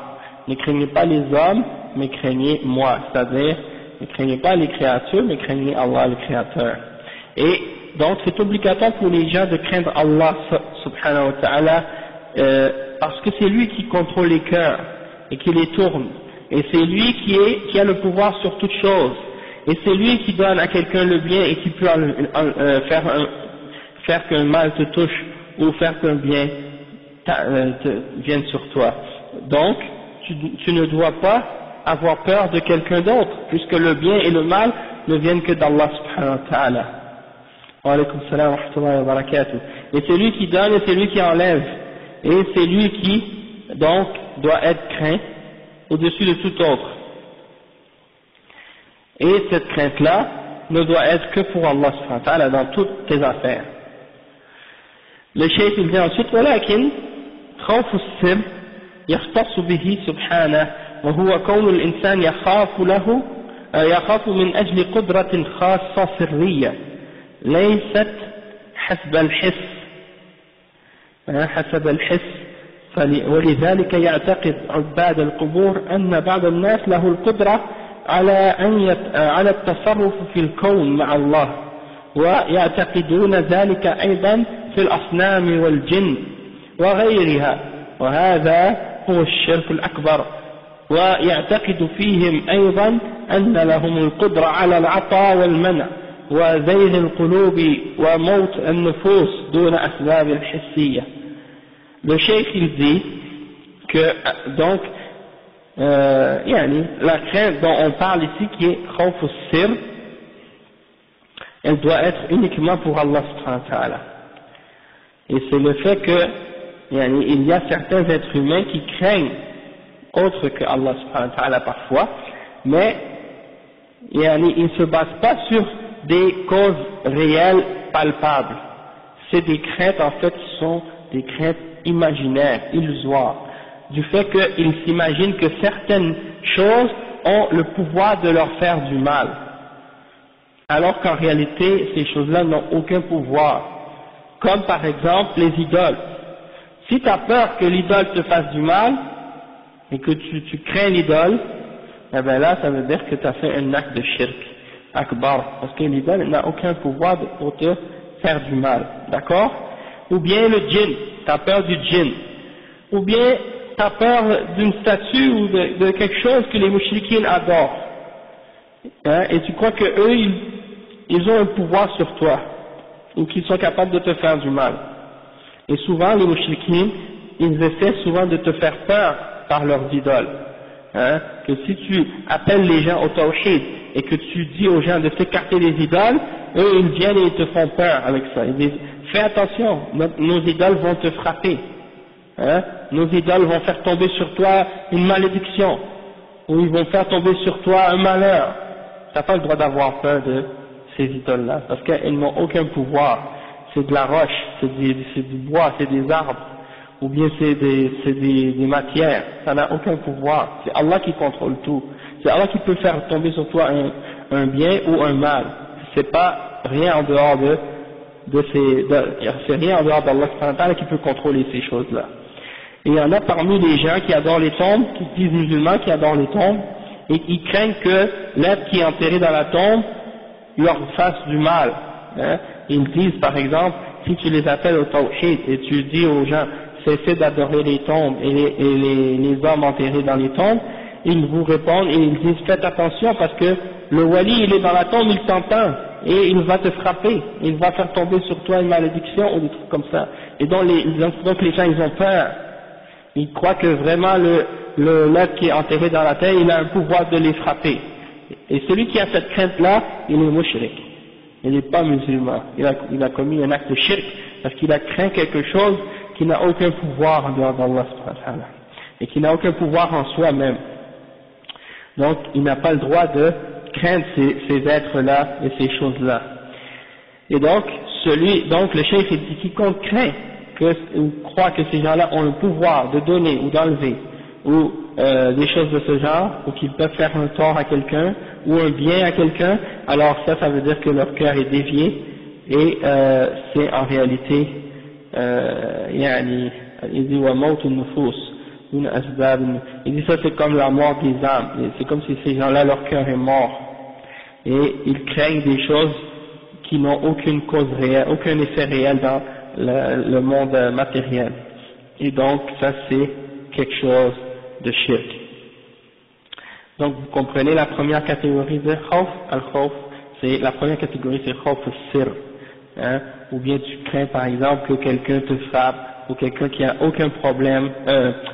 Ne craignez pas les hommes, mais craignez moi. C'est-à-dire, ne craignez pas les créatures, mais craignez Allah le Créateur. Et donc c'est obligatoire pour les gens de craindre Allah subhanahu wa ta'ala, parce que c'est lui qui contrôle les cœurs et qui les tourne. Et c'est lui qui a le pouvoir sur toute chose. Et c'est lui qui donne à quelqu'un le bien et qui peut faire qu'un mal te touche ou faire qu'un bien vienne sur toi. Donc, tu ne dois pas avoir peur de quelqu'un d'autre, puisque le bien et le mal ne viennent que d'Allah subhanahu wa ta'ala. Wa alaykum salam wa rahmatullahi wa barakatuh. Et c'est lui qui donne et c'est lui qui enlève. Et c'est lui qui, donc, doit être craint au-dessus de tout autre. Et cette crainte-là ne doit être que pour Allah subhanahu wa ta'ala dans toutes tes affaires. Le cheikh il dit ensuite, ولكن خوف السر يختص به سبحانه وهو كون الإنسان يخاف من أجل قدرة خاصة سرية ليست حسب الحس ولذلك يعتقد عباد القبور أن بعض الناس له القدرة على التصرف في الكون مع الله ويعتقدون ذلك أيضا في الأصنام والجن وغيرها وهذا هو الشرك الأكبر ويعتقد فيهم أيضا أن لهم القدرة على العطاء والمنع وزيغ القلوب وموت النفوس دون أسباب الحسية. Le cheikh il dit que donc la crainte dont on parle ici qui est khawf as-sir, elle doit être uniquement pour Allah subhanahu wa ta'ala. Et c'est le fait que il y a certains êtres humains qui craignent autre que Allah subhanahu wa ta'ala parfois, mais ils ne se basent pas sur des causes réelles, palpables. C'est des craintes en fait qui sont des craintes imaginaires, illusoires, du fait qu'ils s'imaginent que certaines choses ont le pouvoir de leur faire du mal, alors qu'en réalité ces choses-là n'ont aucun pouvoir, comme par exemple les idoles. Si tu as peur que l'idole te fasse du mal, et que tu crains l'idole, eh bien là ça veut dire que tu as fait un acte de shirk akbar, parce que l'idole n'a aucun pouvoir pour te faire du mal, d'accord? Ou bien le djinn, tu as peur du djinn, ou bien tu as peur d'une statue ou de quelque chose que les mouchriquines adorent, et tu crois que eux ils ont un pouvoir sur toi, ou qu'ils sont capables de te faire du mal. Et souvent les mouchriquines, ils essaient souvent de te faire peur par leurs idoles, que si tu appelles les gens au tawhid et que tu dis aux gens de s'écarter des idoles, eux ils viennent et ils te font peur avec ça. Ils disent fais attention, nos idoles vont te frapper, nos idoles vont faire tomber sur toi une malédiction, ou ils vont faire tomber sur toi un malheur. Tu n'as pas le droit d'avoir peur de ces idoles-là, parce qu'elles n'ont aucun pouvoir. C'est de la roche, c'est du bois, c'est des arbres, ou bien c'est des matières, ça n'a aucun pouvoir. C'est Allah qui contrôle tout. C'est Allah qui peut faire tomber sur toi un bien ou un mal. C'est pas rien en dehors c'est rien en dehors d'Allah qui peut contrôler ces choses-là. Et il y en a parmi les gens qui adorent les tombes, qui disent musulmans, qui adorent les tombes, et qui craignent que l'être qui est enterré dans la tombe leur fasse du mal. Ils disent par exemple, si tu les appelles au tawhid et tu dis aux gens cessez d'adorer les tombes et les hommes enterrés dans les tombes, ils vous répondent et ils disent faites attention parce que le wali il est dans la tombe, il t'entend et il va te frapper, il va faire tomber sur toi une malédiction ou des trucs comme ça. Et donc les gens ils ont peur, ils croient que vraiment l'être qui est enterré dans la terre il a un pouvoir de les frapper. Et celui qui a cette crainte là, il est mushrik. il n'est pas musulman, il a commis un acte de shirk, parce qu'il a craint quelque chose qui n'a aucun pouvoir en dehors d'Allah subhanahu wa ta'ala, et qui n'a aucun pouvoir en soi-même. Donc il n'a pas le droit de craindre ces êtres-là et ces choses-là. Et donc le cheikh dit quiconque craint ou croit que ces gens-là ont le pouvoir de donner ou d'enlever ou des choses de ce genre, ou qu'ils peuvent faire un tort à quelqu'un ou un bien à quelqu'un, alors ça veut dire que leur cœur est dévié, et c'est en réalité il dit wa mawtun nufus, il dit ça c'est comme la mort des âmes, c'est comme si ces gens-là leur cœur est mort, et ils craignent des choses qui n'ont aucune cause réelle, aucun effet réel dans le monde matériel, et donc ça c'est quelque chose de shirk. Donc vous comprenez la première catégorie de khawf, al-khawf, c'est la première catégorie, c'est khawf al-sir, hein, ou bien tu crains par exemple que quelqu'un te frappe, ou quelqu'un qui a aucun problème,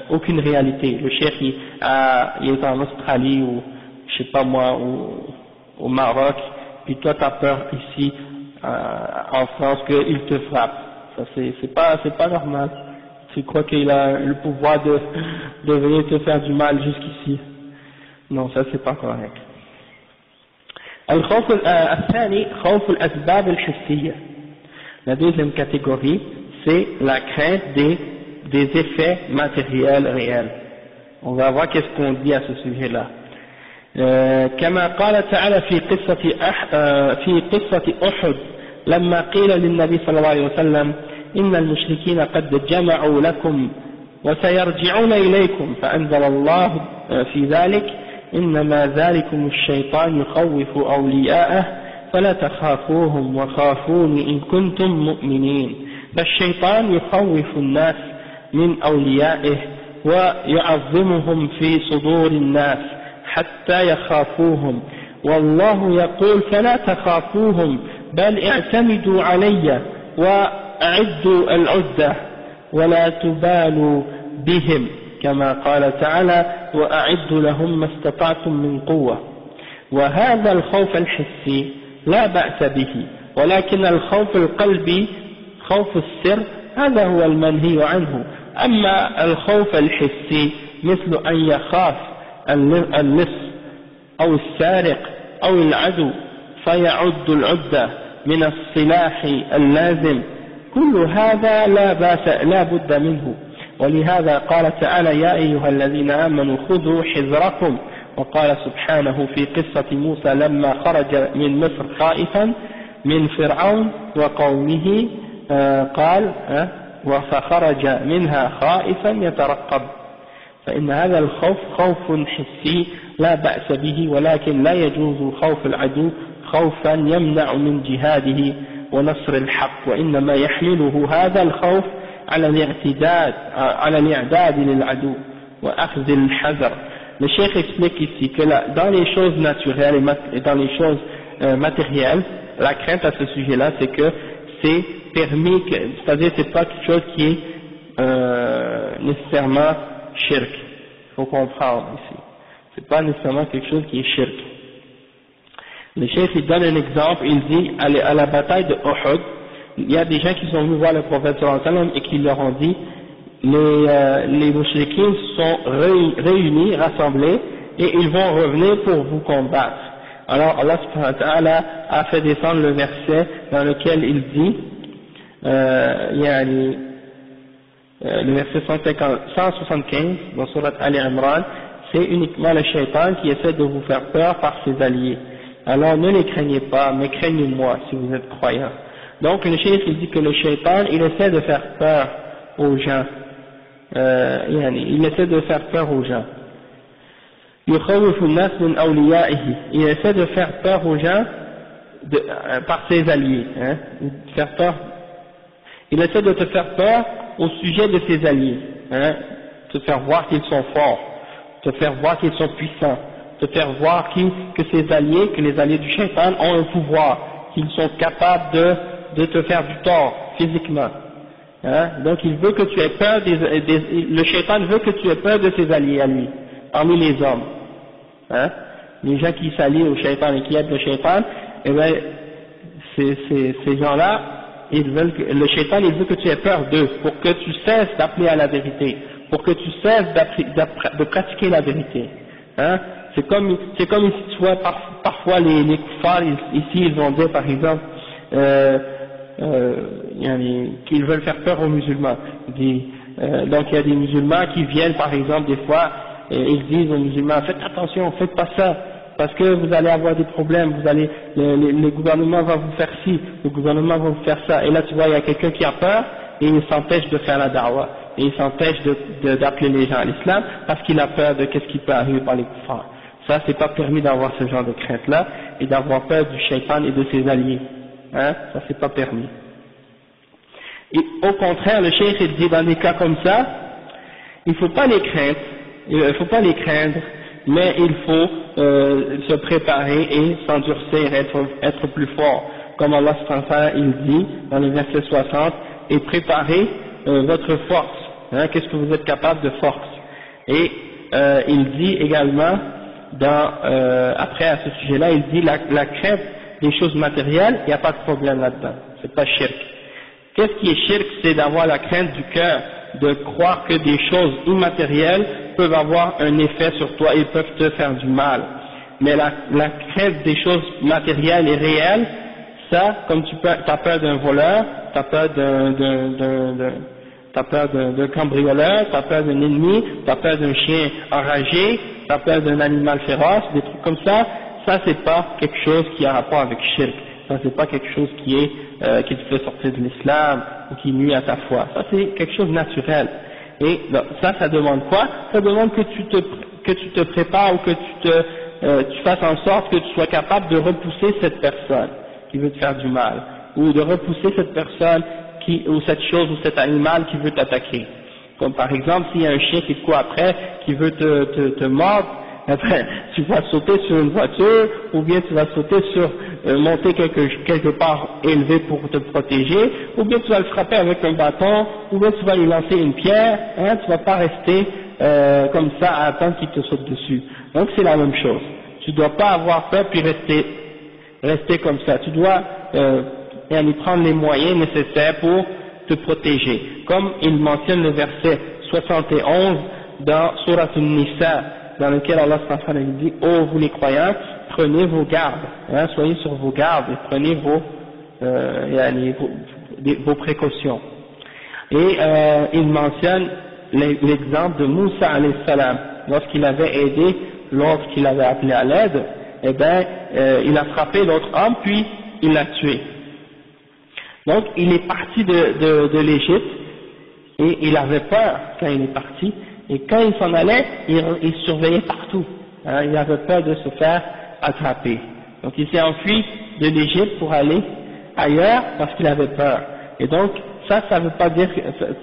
aucune réalité. Le cheikh il est en Australie ou je sais pas moi, au Maroc, puis toi tu as peur ici en France qu'il te frappe. Ça c'est pas normal. Tu crois qu'il a le pouvoir de venir te faire du mal jusqu'ici? Non, ça c'est pas correct. الخوف الثاني خوف الأسباب الحسية. La deuxième catégorie, c'est la crainte des effets matériels réels. On va voir qu'est-ce qu'on dit à ce sujet-là. كما قال تعالى في قصة أحد لما قيل للنبي صلى الله عليه وسلم إن المشركين قد جمعوا لكم وسيرجعون إليكم فأنزل الله في ذلك إنما ذلكم الشيطان يخوف أولياءه فلا تخافوهم وخافون إن كنتم مؤمنين. فالشيطان يخوف الناس من أوليائه ويعظمهم في صدور الناس حتى يخافوهم، والله يقول فلا تخافوهم بل اعتمدوا علي وأعدوا العدة ولا تبالوا بهم كما قال تعالى وأعدوا لهم ما استطعتم من قوة. وهذا الخوف الحسي لا بأس به، ولكن الخوف القلبي خوف السر هذا هو المنهي عنه. أما الخوف الحسي مثل أن يخاف اللص أو السارق أو العدو فيعد العدة من السلاح اللازم، كل هذا لا بد منه. ولهذا قال تعالى يا أيها الذين آمنوا خذوا حذركم، وقال سبحانه في قصة موسى لما خرج من مصر خائفا من فرعون وقومه قال فخرج منها خائفا يترقب. فإن هذا الخوف خوف حسي لا بأس به، ولكن لا يجوز خوف العدو خوفا يمنع من جهاده ونصر الحق، وإنما يحمله هذا الخوف على الإعداد للعدو وأخذ الحذر. Le cheikh explique ici que dans les choses naturelles et dans les choses matérielles, la crainte à ce sujet-là, c'est que c'est permis, c'est-à-dire c'est pas quelque chose qui est nécessairement shirk. Il faut comprendre ici. C'est pas nécessairement quelque chose qui est shirk. Le cheikh il donne un exemple, il dit à la bataille de Uhud, il y a des gens qui sont venus voir le prophète sallallahu alayhi wa sallam et qui leur ont dit les mouchriquins sont réunis, rassemblés, et ils vont revenir pour vous combattre. Alors Allah subhanahu wa ta'ala a fait descendre le verset dans lequel il dit le verset 175 dans Surat Al-Imran, c'est uniquement le shaitan qui essaie de vous faire peur par ses alliés. Alors ne les craignez pas, mais craignez-moi si vous êtes croyants. Donc le cheikh il dit que le shaitan il essaie de faire peur aux gens, il essaie de faire peur aux gens. Il essaie de faire peur aux gens par ses alliés, faire peur. Il essaie de te faire peur au sujet de ses alliés, te faire voir qu'ils sont forts, te faire voir qu'ils sont puissants, te faire voir que ses alliés, que les alliés du shaitan ont un pouvoir, qu'ils sont capables de te faire du tort physiquement. Donc il veut que tu aies peur le shaitan veut que tu aies peur de ses alliés à lui, parmi les hommes. Les gens qui s'allient au shaitan et qui aident le shaitan, eh bien, ces gens-là, le shaitan il veut que tu aies peur d'eux, pour que tu cesses d'appeler à la vérité, pour que tu cesses de pratiquer la vérité. Hein? C'est comme ici, tu vois, parfois les kuffars, ici ils vont dire par exemple, qu'ils veulent faire peur aux musulmans. Donc il y a des musulmans qui viennent par exemple des fois, et ils disent aux musulmans, faites attention, faites pas ça, parce que vous allez avoir des problèmes, le gouvernement va vous faire ci, le gouvernement va vous faire ça. Et là tu vois, il y a quelqu'un qui a peur, et il s'empêche de faire la da'wah, et il s'empêche d'appeler les gens à l'islam, parce qu'il a peur de qu'est-ce qui peut arriver par les kuffars. Ça, c'est pas permis d'avoir ce genre de crainte-là, et d'avoir peur du shaitan et de ses alliés. Hein, ça c'est pas permis. Et au contraire, le cheikh il dit dans des cas comme ça, il faut pas les craindre, mais il faut se préparer et s'endurcir, être plus fort. Comme Allah subhanahu wa ta'ala, il dit dans le verset 60, et préparez votre force. Hein, qu'est-ce que vous êtes capable de force? Et il dit également après à ce sujet-là, il dit la crainte des choses matérielles, il n'y a pas de problème là-dedans, c'est pas shirk. Qu'est-ce qui est shirk? C'est d'avoir la crainte du cœur, de croire que des choses immatérielles peuvent avoir un effet sur toi et peuvent te faire du mal. Mais la crainte des choses matérielles et réelles, ça, comme t'as peur d'un voleur, t'as peur d'un cambrioleur, t'as peur d'un ennemi, t'as peur d'un chien enragé, t'as peur d'un animal féroce, des trucs comme ça, ça c'est pas quelque chose qui a rapport avec shirk, ça c'est pas quelque chose qui te fait sortir de l'islam ou qui nuit à ta foi, ça c'est quelque chose de naturel. Et ça demande quoi? Ça demande que tu te prépares ou que tu fasses en sorte que tu sois capable de repousser cette personne qui veut te faire du mal, ou de repousser cette personne ou cette chose ou cet animal qui veut t'attaquer. Comme par exemple s'il y a un chien qui te court après, qui veut te mordre, après tu vas sauter sur une voiture, ou bien tu vas sauter sur monter quelque part élevé pour te protéger, ou bien tu vas le frapper avec un bâton, ou bien tu vas lui lancer une pierre, hein, tu vas pas rester comme ça à attendre qu'il te saute dessus. Donc c'est la même chose. Tu dois pas avoir peur puis rester comme ça. Tu dois prendre les moyens nécessaires pour te protéger. Comme il mentionne le verset 71 dans Surat An-Nisa, dans lequel Allah dit: oh vous les croyants, prenez vos gardes, hein, soyez sur vos gardes et prenez vos précautions. Et il mentionne l'exemple de Moussa alayhi salam, lorsqu'il avait aidé, lorsqu'il avait appelé à l'aide, il a frappé l'autre homme puis il l'a tué. Donc il est parti de l'Égypte et il avait peur quand il est parti, et quand il s'en allait, il surveillait partout, hein, il avait peur de se faire attraper. Donc il s'est enfui de l'Égypte pour aller ailleurs parce qu'il avait peur. Et donc ça veut pas dire que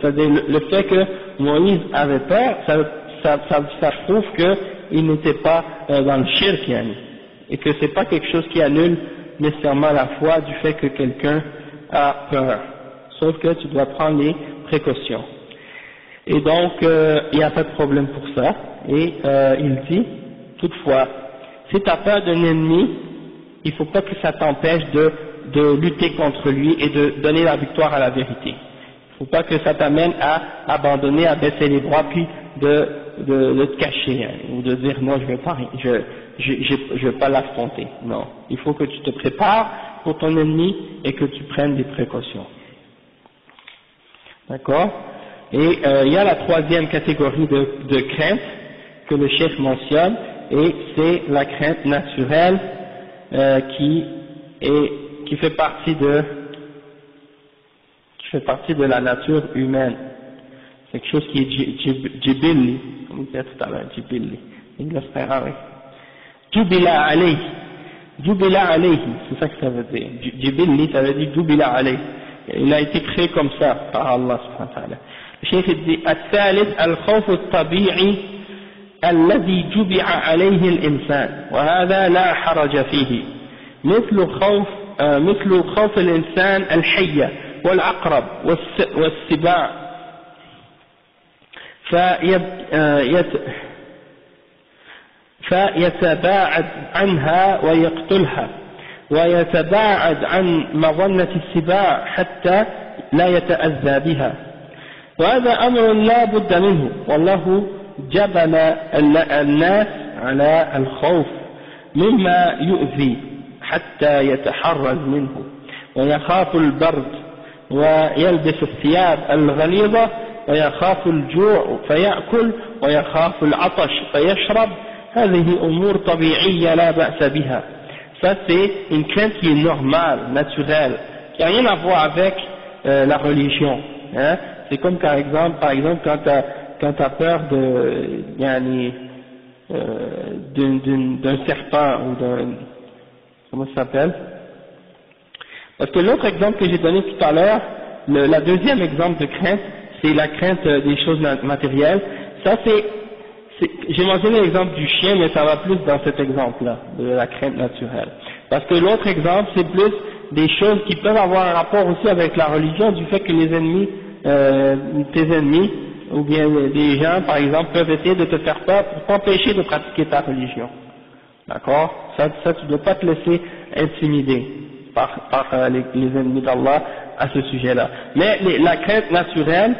le fait que Moïse avait peur, ça prouve qu'il n'était pas dans le shirk, et que c'est pas quelque chose qui annule nécessairement la foi du fait que quelqu'un a peur, sauf que tu dois prendre les précautions. Et donc il n'y a pas de problème pour ça. Et il dit toutefois, si tu as peur d'un ennemi, il ne faut pas que ça t'empêche de lutter contre lui et de donner la victoire à la vérité. Il ne faut pas que ça t'amène à abandonner, à baisser les bras puis de te cacher, ou de dire non, je vais pas l'affronter. Non, il faut que tu te prépares pour ton ennemi et que tu prennes des précautions. D'accord? Et il y a la troisième catégorie de crainte que le chef mentionne, et c'est la crainte naturelle qui fait partie de la nature humaine. C'est quelque chose qui est jibilli, comme on disait tout à l'heure, jibilli. Il le fera, oui. Jubila alayhi. Jubila alayhi, c'est ça que ça veut dire. Jibilli, ça veut dire jubila alayhi. Il a été créé comme ça par Allah subhanahu wa ta'ala. Le cheikh dit: الثالث الخوف الطبيعي الذي جبع عليه الإنسان وهذا لا حرج فيه مثل خوف الإنسان الحية والعقرب والسباع فيتباعد عنها ويقتلها ويتباعد عن مظنة السباع حتى لا يتأذى بها، وهذا أمر لا بد منه، والله جبل الناس على الخوف مما يؤذي حتى يتحرز منه، ويخاف البرد ويلبس الثياب الغليظة، ويخاف الجوع فيأكل، ويخاف العطش فيشرب. هذه أمور طبيعية لا بأس بها. Ça c'est une crainte qui est normale, naturelle, qui n'a rien à voir avec la religion. Hein? C'est comme par exemple quand tu as peur d'un serpent ou d'un... Comment ça s'appelle? Parce que l'autre exemple que j'ai donné tout à l'heure, la deuxième exemple de crainte, c'est la crainte des choses matérielles. Ça j'ai mentionné l'exemple du chien, mais ça va plus dans cet exemple-là, de la crainte naturelle. Parce que l'autre exemple, c'est plus des choses qui peuvent avoir un rapport aussi avec la religion, du fait que les ennemis, tes ennemis, ou bien des gens, par exemple, peuvent essayer de te faire peur pour t'empêcher de pratiquer ta religion. D'accord? Ça, tu ne dois pas te laisser intimider par les ennemis d'Allah à ce sujet-là. Mais la crainte naturelle,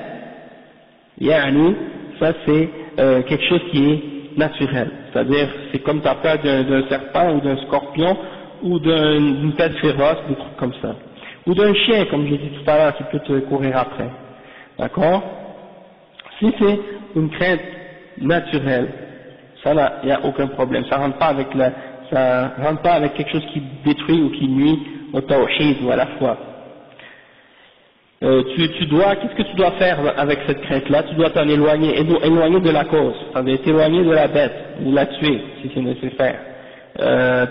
ça c'est quelque chose qui est naturel, c'est-à-dire c'est comme tu as peur d'un serpent ou d'un scorpion ou d'une bête féroce, des trucs comme ça, ou d'un chien comme j'ai dit tout à l'heure qui peut te courir après, d'accord? Si c'est une crainte naturelle, ça là, il n'y a aucun problème, ça rentre pas avec quelque chose qui détruit ou qui nuit au tawhid ou à la foi. Qu'est-ce que tu dois faire avec cette crainte-là? Tu dois t'en éloigner de la cause, c'est-à-dire t'éloigner de la bête, ou la tuer, si c'est nécessaire.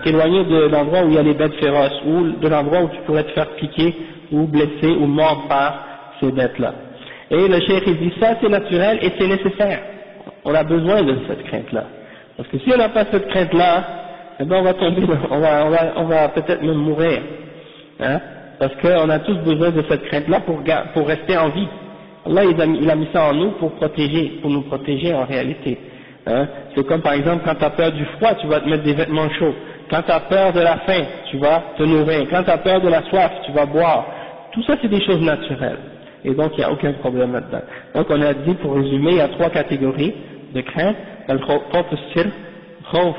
T'éloigner de l'endroit où il y a les bêtes féroces, ou de l'endroit où tu pourrais te faire piquer, ou blesser, ou mordre par ces bêtes-là. Et le cheikh il dit ça c'est naturel et c'est nécessaire. On a besoin de cette crainte-là. Parce que si on n'a pas cette crainte-là, eh ben on va tomber, on va peut-être même mourir. Hein? Parce qu'on a tous besoin de cette crainte-là pour rester en vie. Allah il a mis ça en nous pour nous protéger en réalité. Hein? C'est comme par exemple quand tu as peur du froid, tu vas te mettre des vêtements chauds. Quand tu as peur de la faim, tu vas te nourrir. Quand tu as peur de la soif, tu vas boire. Tout ça c'est des choses naturelles. Et donc il n'y a aucun problème là-dedans. Donc on a dit, pour résumer, il y a 3 catégories de crainte. Al-khawf al-sir, khawf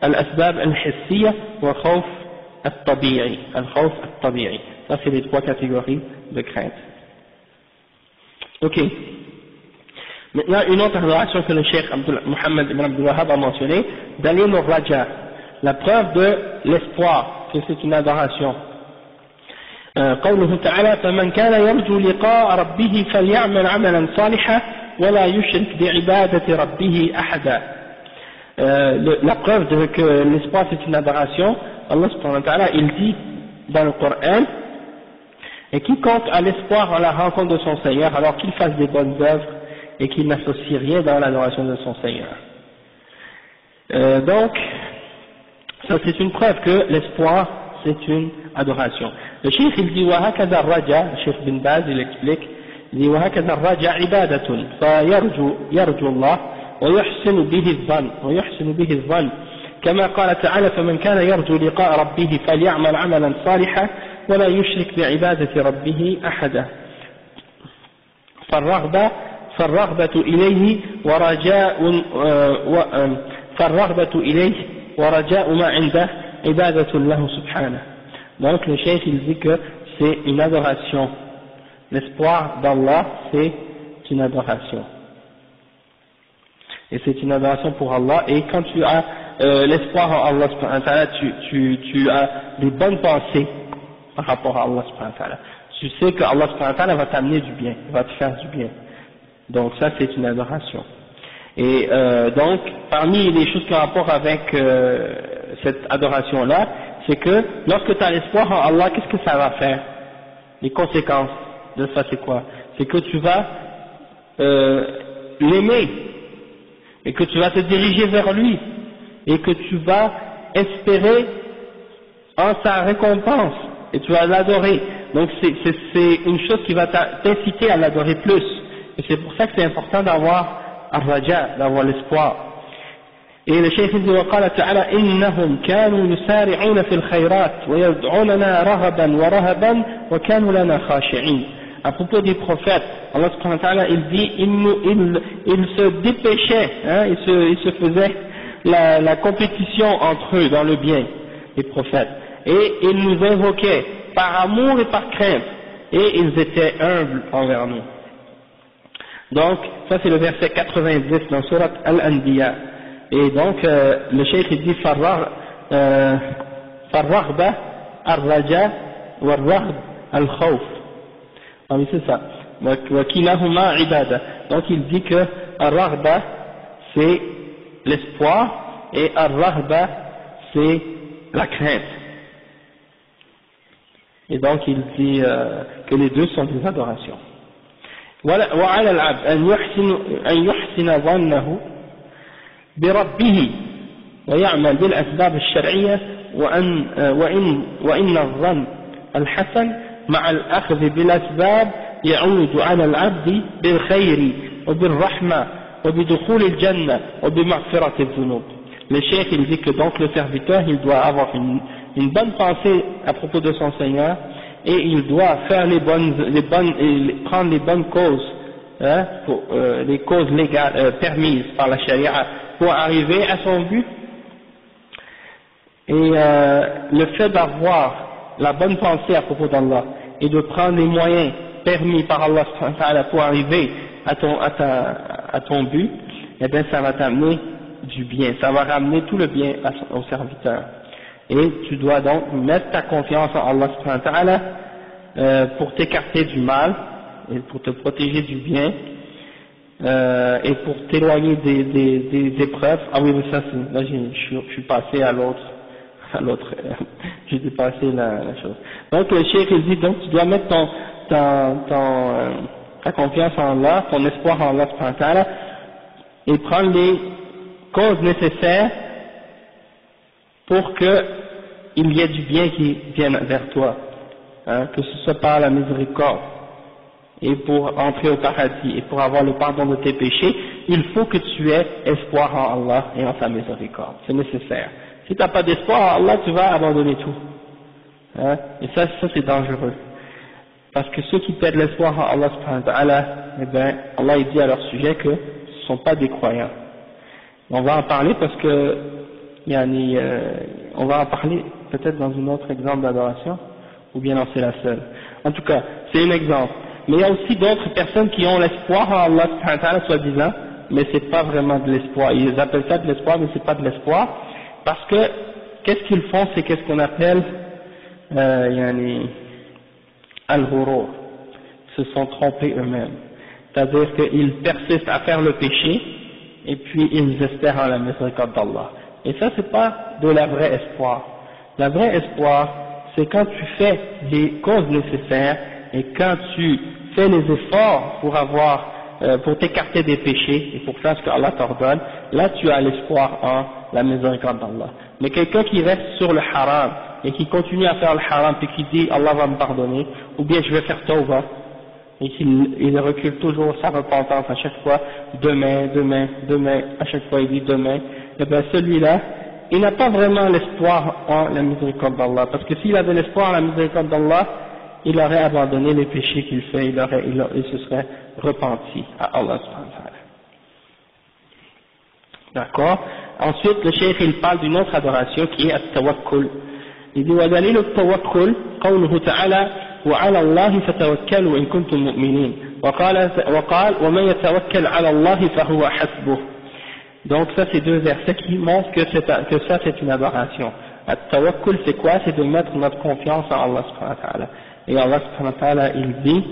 al-asbab al-hissiyya wa khawf al-tabi'i. Al-khawf al-tabi'i. Ça c'est les 3 catégories de crainte. Ok. Maintenant une autre adoration que le cheikh Mohammed ibn Abdul Wahhab a mentionné, Dalil al-Raja, la preuve de l'espoir, que c'est une adoration. قوله تعالى فمن كان يرجو لقاء ربه فليعمل عملا صالحا ولا يشرك بعبادة ربه أحدا. La preuve que l'espoir c'est une adoration, Allah subhanahu wa ta'ala il dit dans le Coran, et quiconque a l'espoir en la rencontre de son Seigneur alors qu'il fasse des bonnes œuvres et qu'il n'associe rien dans l'adoration de son Seigneur. Donc ça c'est une preuve que l'espoir c'est une adoration. Le cheikh il dit وهكذا الرجاء, le cheikh bin Baz il explique, il dit وهكذا الرجاء عبادة فيرجو الله ويحسن به الظن كما قال تعالى فمن كان يرجو لقاء ربه فليعمل عملا صالحا ولا يشرك بعبادة ربه أحدا. فالرغبة إليه ورجاء ما عنده عبادة له سبحانه. Donc le cheikh il dit que c'est une adoration. L'espoir d'Allah c'est une adoration. Et c'est une adoration pour Allah. Et quand tu as l'espoir en Allah subhanahu wa ta'ala, tu as des bonnes pensées par rapport à Allah subhanahu wa ta'ala. Tu sais que Allah subhanahu wa ta'ala va t'amener du bien, va te faire du bien. Donc ça c'est une adoration. Et donc parmi les choses qui ont rapport avec cette adoration-là, c'est que lorsque tu as l'espoir en Allah, qu'est-ce que ça va faire? Les conséquences de ça c'est quoi? C'est que tu vas l'aimer, et que tu vas te diriger vers lui, et que tu vas espérer en sa récompense, et tu vas l'adorer. Donc c'est une chose qui va t'inciter à l'adorer plus, et c'est pour ça que c'est important d'avoir ar-raja, d'avoir l'espoir. Et le cheikh dit وقال تعالى إنهم كانوا يسارعون في الخيرات ويدعوننا رغبا ورهبا وكانوا لنا خاشعين. À propos des prophètes, Allah subhanahu wa ta'ala, il dit ils se dépêchaient, ils se faisaient la compétition entre eux dans le bien, les prophètes, et ils nous invoquaient par amour et par crainte, et ils étaient humbles envers nous. Donc ça c'est le verset 90 dans Surat Al-Anbiya. Et donc le cheikh il dit farraghba ar-raja war-raghb al-khawf. Ah oui c'est ça. Wa kilahuma ibada. Donc il dit que ar-raghba c'est l'espoir et ar-raghba c'est la crainte. Et donc il dit que les deux sont des adorations. وعلى العبد أن يحسن ظنه بربه ويعمل بالأسباب الشرعية وإن الظن الحسن مع الأخذ بالأسباب يعود على العبد بالخير وبالرحمة وبدخول الجنة وبمغفرة الذنوب. Le cheikh il dit que donc le serviteur il doit avoir une bonne pensée à propos de son Seigneur et il doit faire prendre les bonnes causes, les causes légales permises par la charia pour arriver à son but. Et le fait d'avoir la bonne pensée à propos d'Allah et de prendre les moyens permis par Allah pour arriver à ton but, eh bien ça va t'amener du bien, ça va ramener tout le bien au serviteur. Et tu dois donc mettre ta confiance en Allah subhanahu wa ta'ala pour t'écarter du mal et pour te protéger du bien et pour t'éloigner des épreuves. Ah oui, mais ça c'est, là je suis passé à l'autre, j'ai dépassé la chose. Donc le cheikh il dit donc tu dois mettre ta confiance en Allah, ton espoir en Allah subhanahu wa ta'ala et prendre les causes nécessaires pour que il y ait du bien qui vienne vers toi, que ce soit par la miséricorde, et pour entrer au paradis, et pour avoir le pardon de tes péchés, il faut que tu aies espoir en Allah et en sa miséricorde, c'est nécessaire. Si tu n'as pas d'espoir en Allah, tu vas abandonner tout, et ça c'est dangereux, parce que ceux qui perdent l'espoir en Allah subhanahu wa ta'ala, eh bien, Allah il dit à leur sujet que ce ne sont pas des croyants. On va en parler parce que on va en parler peut-être dans un autre exemple d'adoration, ou bien non c'est la seule. En tout cas, c'est un exemple. Mais il y a aussi d'autres personnes qui ont l'espoir en Allah subhanahu wa ta'ala soi-disant, mais c'est pas vraiment de l'espoir. Ils appellent ça de l'espoir, mais c'est pas de l'espoir, parce que qu'est-ce qu'ils font, c'est qu'est-ce qu'on appelle al-ghurur. Ils se sont trompés eux-mêmes. C'est-à-dire qu'ils persistent à faire le péché, et puis ils espèrent en la miséricorde d'Allah. Et ça c'est pas de la vraie espoir. La vraie espoir, c'est quand tu fais les causes nécessaires et quand tu fais les efforts pour t'écarter des péchés et pour faire ce que Allah t'ordonne, là tu as l'espoir en la miséricorde d'Allah. Mais quelqu'un qui reste sur le haram et qui continue à faire le haram puis qui dit Allah va me pardonner, ou bien je vais faire tawbah, et qu'il recule toujours sa repentance à chaque fois, demain, à chaque fois il dit demain, et bien celui-là, il n'a pas vraiment l'espoir en la miséricorde d'Allah, parce que s'il avait l'espoir en la miséricorde d'Allah, il aurait abandonné les péchés qu'il fait, il se serait repenti à Allah subhanahu wa ta'ala. D'accord? Ensuite, le cheikh il parle d'une autre adoration qui est at-tawakkul. Il dit وَدَلِيلُ التَّوَكُّلِ قَوْلُهُ تَعَالَى وعلى الله فتوكلوا إن كنتم مؤمنين وقال ومن يتوكل على الله فهو حسبه. Donc ça c'est deux versets qui montrent que ça c'est une adoration. At-tawakkul c'est quoi? C'est de mettre notre confiance en Allah subhanahu wa ta'ala. Et Allah subhanahu wa ta'ala il dit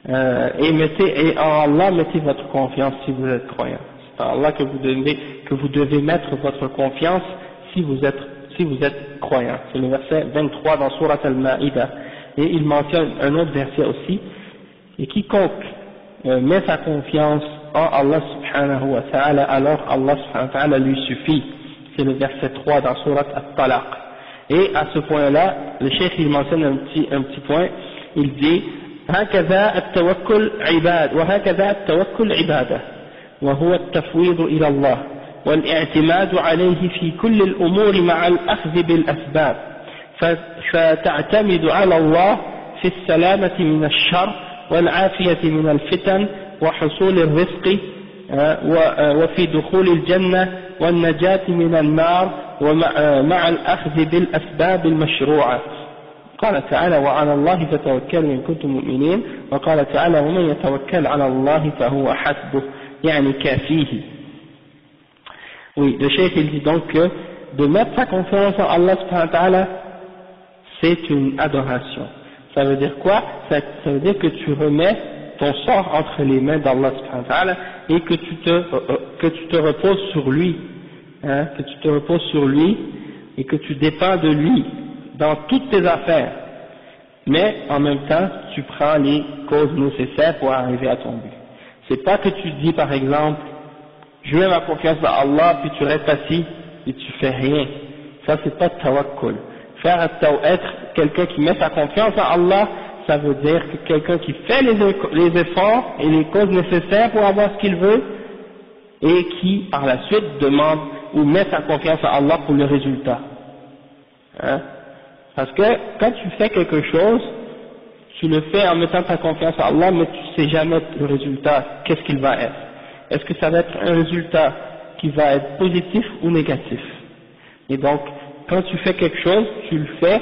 et en Allah mettez votre confiance si vous êtes croyant. C'est en Allah que vous devez mettre votre confiance si vous êtes croyant. C'est le verset 23 dans Surat Al-Ma'idah. Et il mentionne un autre verset aussi, et quiconque met sa confiance en Allah subhanahu wa ta'ala, alors Allah subhanahu wa ta'ala lui suffit. C'est le verset 3 dans Surat At-Talaq. Et à ce point-là, le cheikh il mentionne un petit point, il dit هكذا التوكل عباد وهكذا التوكل عبادة وهو التفويض إلى الله والاعتماد عليه في كل الأمور مع الأخذ بالأسباب فتعتمد على الله في السلامة من الشر والعافية من الفتن وحصول الرزق وفي دخول الجنة والنجاة من النار ومع الأخذ بالأسباب المشروعة. قال تعالى وعلى الله فتوكلوا إن كنتم مؤمنين. وقال تعالى ومن يتوكل على الله فهو حسبه يعني كافيه. Oui, le cheikh il dit donc que de mettre sa confiance en Allah subhanahu wa ta'ala c'est une adoration. Ça veut dire quoi? Ça veut dire que tu remets ton sort entre les mains d'Allah subhanahu wa ta'ala et que tu te reposes sur lui, hein, que tu te reposes sur lui et que tu dépends de lui dans toutes tes affaires, mais en même temps tu prends les causes nécessaires pour arriver à ton but. C'est pas que tu dis par exemple je mets ma confiance à Allah puis tu restes assis et tu fais rien. Ça c'est pas tawakkul. Être quelqu'un qui met sa confiance à Allah, ça veut dire que quelqu'un qui fait les efforts et les causes nécessaires pour avoir ce qu'il veut et qui par la suite demande ou met sa confiance à Allah pour le résultat. Hein? Parce que quand tu fais quelque chose, tu le fais en mettant ta confiance à Allah, mais tu sais jamais le résultat, qu'est-ce qu'il va être. Est-ce que ça va être un résultat qui va être positif ou négatif? Et donc, quand tu fais quelque chose, tu le fais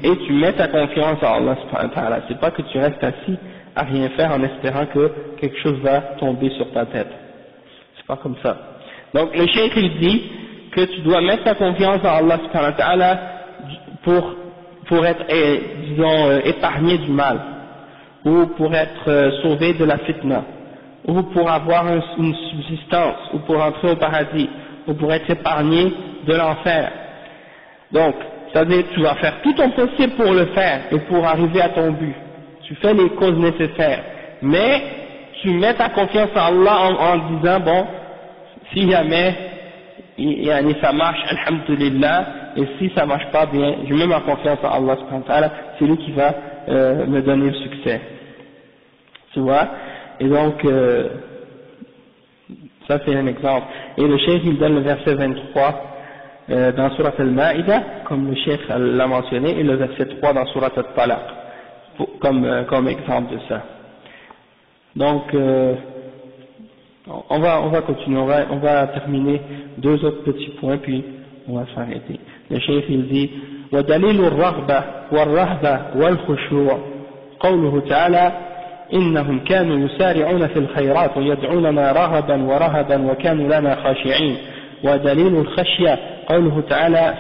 et tu mets ta confiance à Allah subhanahu wa ta'ala. C'est pas que tu restes assis à rien faire en espérant que quelque chose va tomber sur ta tête. C'est pas comme ça. Donc le cheikh il dit que tu dois mettre ta confiance à Allah subhanahu wa ta'ala pour être, disons, épargné du mal, ou pour être sauvé de la fitna, ou pour avoir une subsistance, ou pour entrer au paradis, ou pour être épargné de l'enfer. Donc, ça veut dire que tu vas faire tout ton possible pour le faire et pour arriver à ton but. Tu fais les causes nécessaires, mais tu mets ta confiance à Allah en disant bon, si jamais ça marche, alhamdulillah, et si ça marche pas bien, je mets ma confiance à Allah subhanahu wa ta'ala, c'est lui qui va me donner le succès. Tu vois? Et donc, ça c'est un exemple. Et le cheikh il donne le verset 23 dans Surat al-Ma'idah, comme le cheikh l'a mentionné, et le verset 3 dans Surat al-Talaq, comme exemple de ça. Donc, on va continuer, on va terminer deux autres petits points, puis on va s'arrêter. Le cheikh il dit وَدَلِيلُ الرَّغْبَةِ وَالرَّهْبَةِ وَالْخُشُوعِ قوله تعالى إنهم كانوا يسارعون في الخيرات ويدعوننا رغبا ورهبا وكانوا لنا خاشعين ودليل الخشية قوله تعالى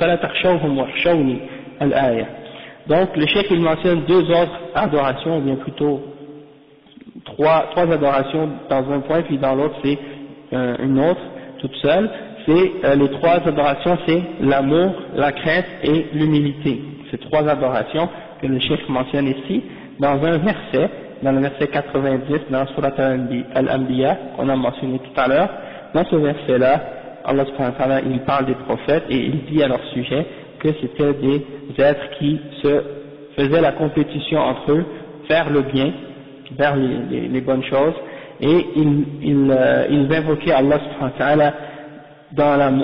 فلا تخشوهم واخشوني الآية. Donc le cheikh il mentionne deux autres adorations, ou bien plutôt trois adorations dans un point, puis dans l'autre c'est une autre toute seule. C'est les trois adorations, c'est l'amour, la crainte et l'humilité. Ces trois adorations que le cheikh mentionne ici dans un verset, dans le verset 90 dans Surat al-Anbiya qu'on a mentionné tout à l'heure. Dans ce verset-là, Allah subhanahu wa ta'ala il parle des prophètes et il dit à leur sujet que c'était des êtres qui se faisaient la compétition entre eux, faire le bien, vers les bonnes choses, et ils invoquaient Allah subhanahu wa ta'ala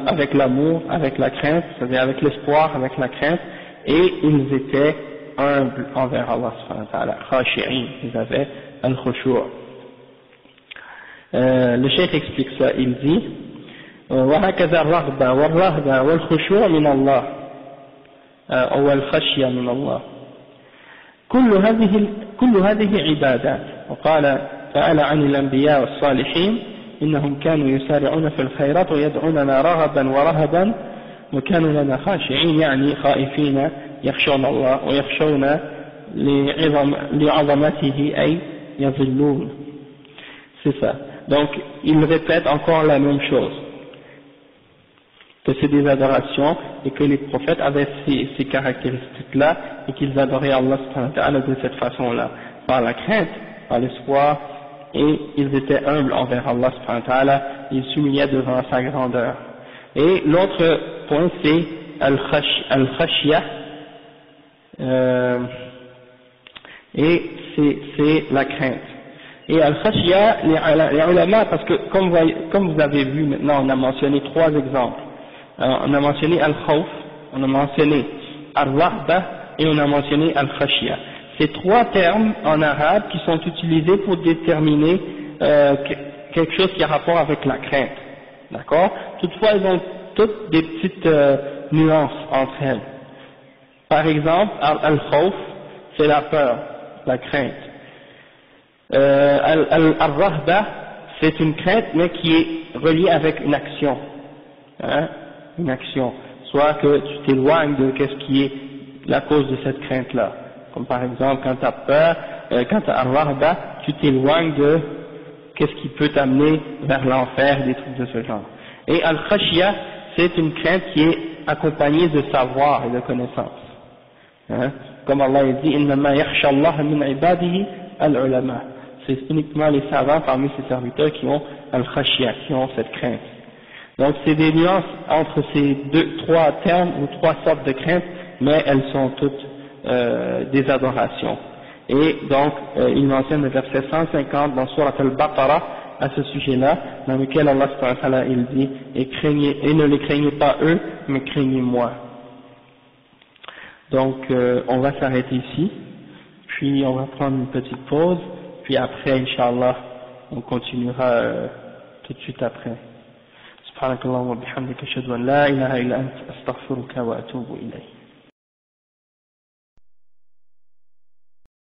avec l'amour, avec la crainte, c'est-à-dire avec l'espoir, avec la crainte, et ils étaient humbles envers Allah subhanahu wa ta'ala, khashi'in, ils avaient al-khushu'. Le cheikh explique ça, il dit وهكذا الرغبة والرهبة والخشوع من الله أو الخشية من الله كل هذه عبادات. وقال تعالى عن الأنبياء والصالحين إنهم كانوا يسارعون في الخيرات ويدعوننا رغبا ورهبا وكانوا لنا خاشعين يعني خائفين يخشون الله ويخشون لعظمته أي يظلون. C'est ça. Donc il répète encore la même chose, que c'est des adorations et que les prophètes avaient ces caractéristiques-là et qu'ils adoraient Allah subhanahu wa ta'ala de cette façon-là, par la crainte, par l'espoir, et ils étaient humbles envers Allah subhanahu wa ta'ala, ils s'humiliaient devant sa grandeur. Et l'autre point c'est al-khashya, et c'est la crainte. Et al-khashya, les ulama, parce que comme vous avez vu maintenant, on a mentionné 3 exemples. On a mentionné al-khawf, on a mentionné al-rahba et on a mentionné al-khashya. Ces 3 termes en arabe qui sont utilisés pour déterminer quelque chose qui a rapport avec la crainte. D'accord? Toutefois, elles ont toutes des petites nuances entre elles. Par exemple, al-khawf, c'est la peur, la crainte. Al-rahba, c'est une crainte mais qui est reliée avec une action. Hein? Une action. Soit que tu t'éloignes de qu'est-ce qui est la cause de cette crainte-là. Comme par exemple, quand tu as peur, quand tu as al-rahba, tu t'éloignes de qu'est-ce qui peut t'amener vers l'enfer, des trucs de ce genre. Et al-khashya, c'est une crainte qui est accompagnée de savoir et de connaissance. Hein? Comme Allah dit, innama yakhsha Allah min ibadihi al-ulama. C'est uniquement les savants parmi ses serviteurs qui ont al-khashya, qui ont cette crainte. Donc c'est des nuances entre ces 3 termes ou 3 sortes de craintes, mais elles sont toutes des adorations. Et donc il mentionne le verset 150 dans Surat al-Baqarah à ce sujet-là, dans lequel Allah subhanahu wa ta'ala il dit et ne les craignez pas eux, mais craignez-moi. Donc on va s'arrêter ici, puis on va prendre une petite pause, puis après Inch'Allah on continuera tout de suite après. سبحانك اللهم وبحمدك أشهد أن لا إله إلا أنت أستغفرك وأتوب إليك.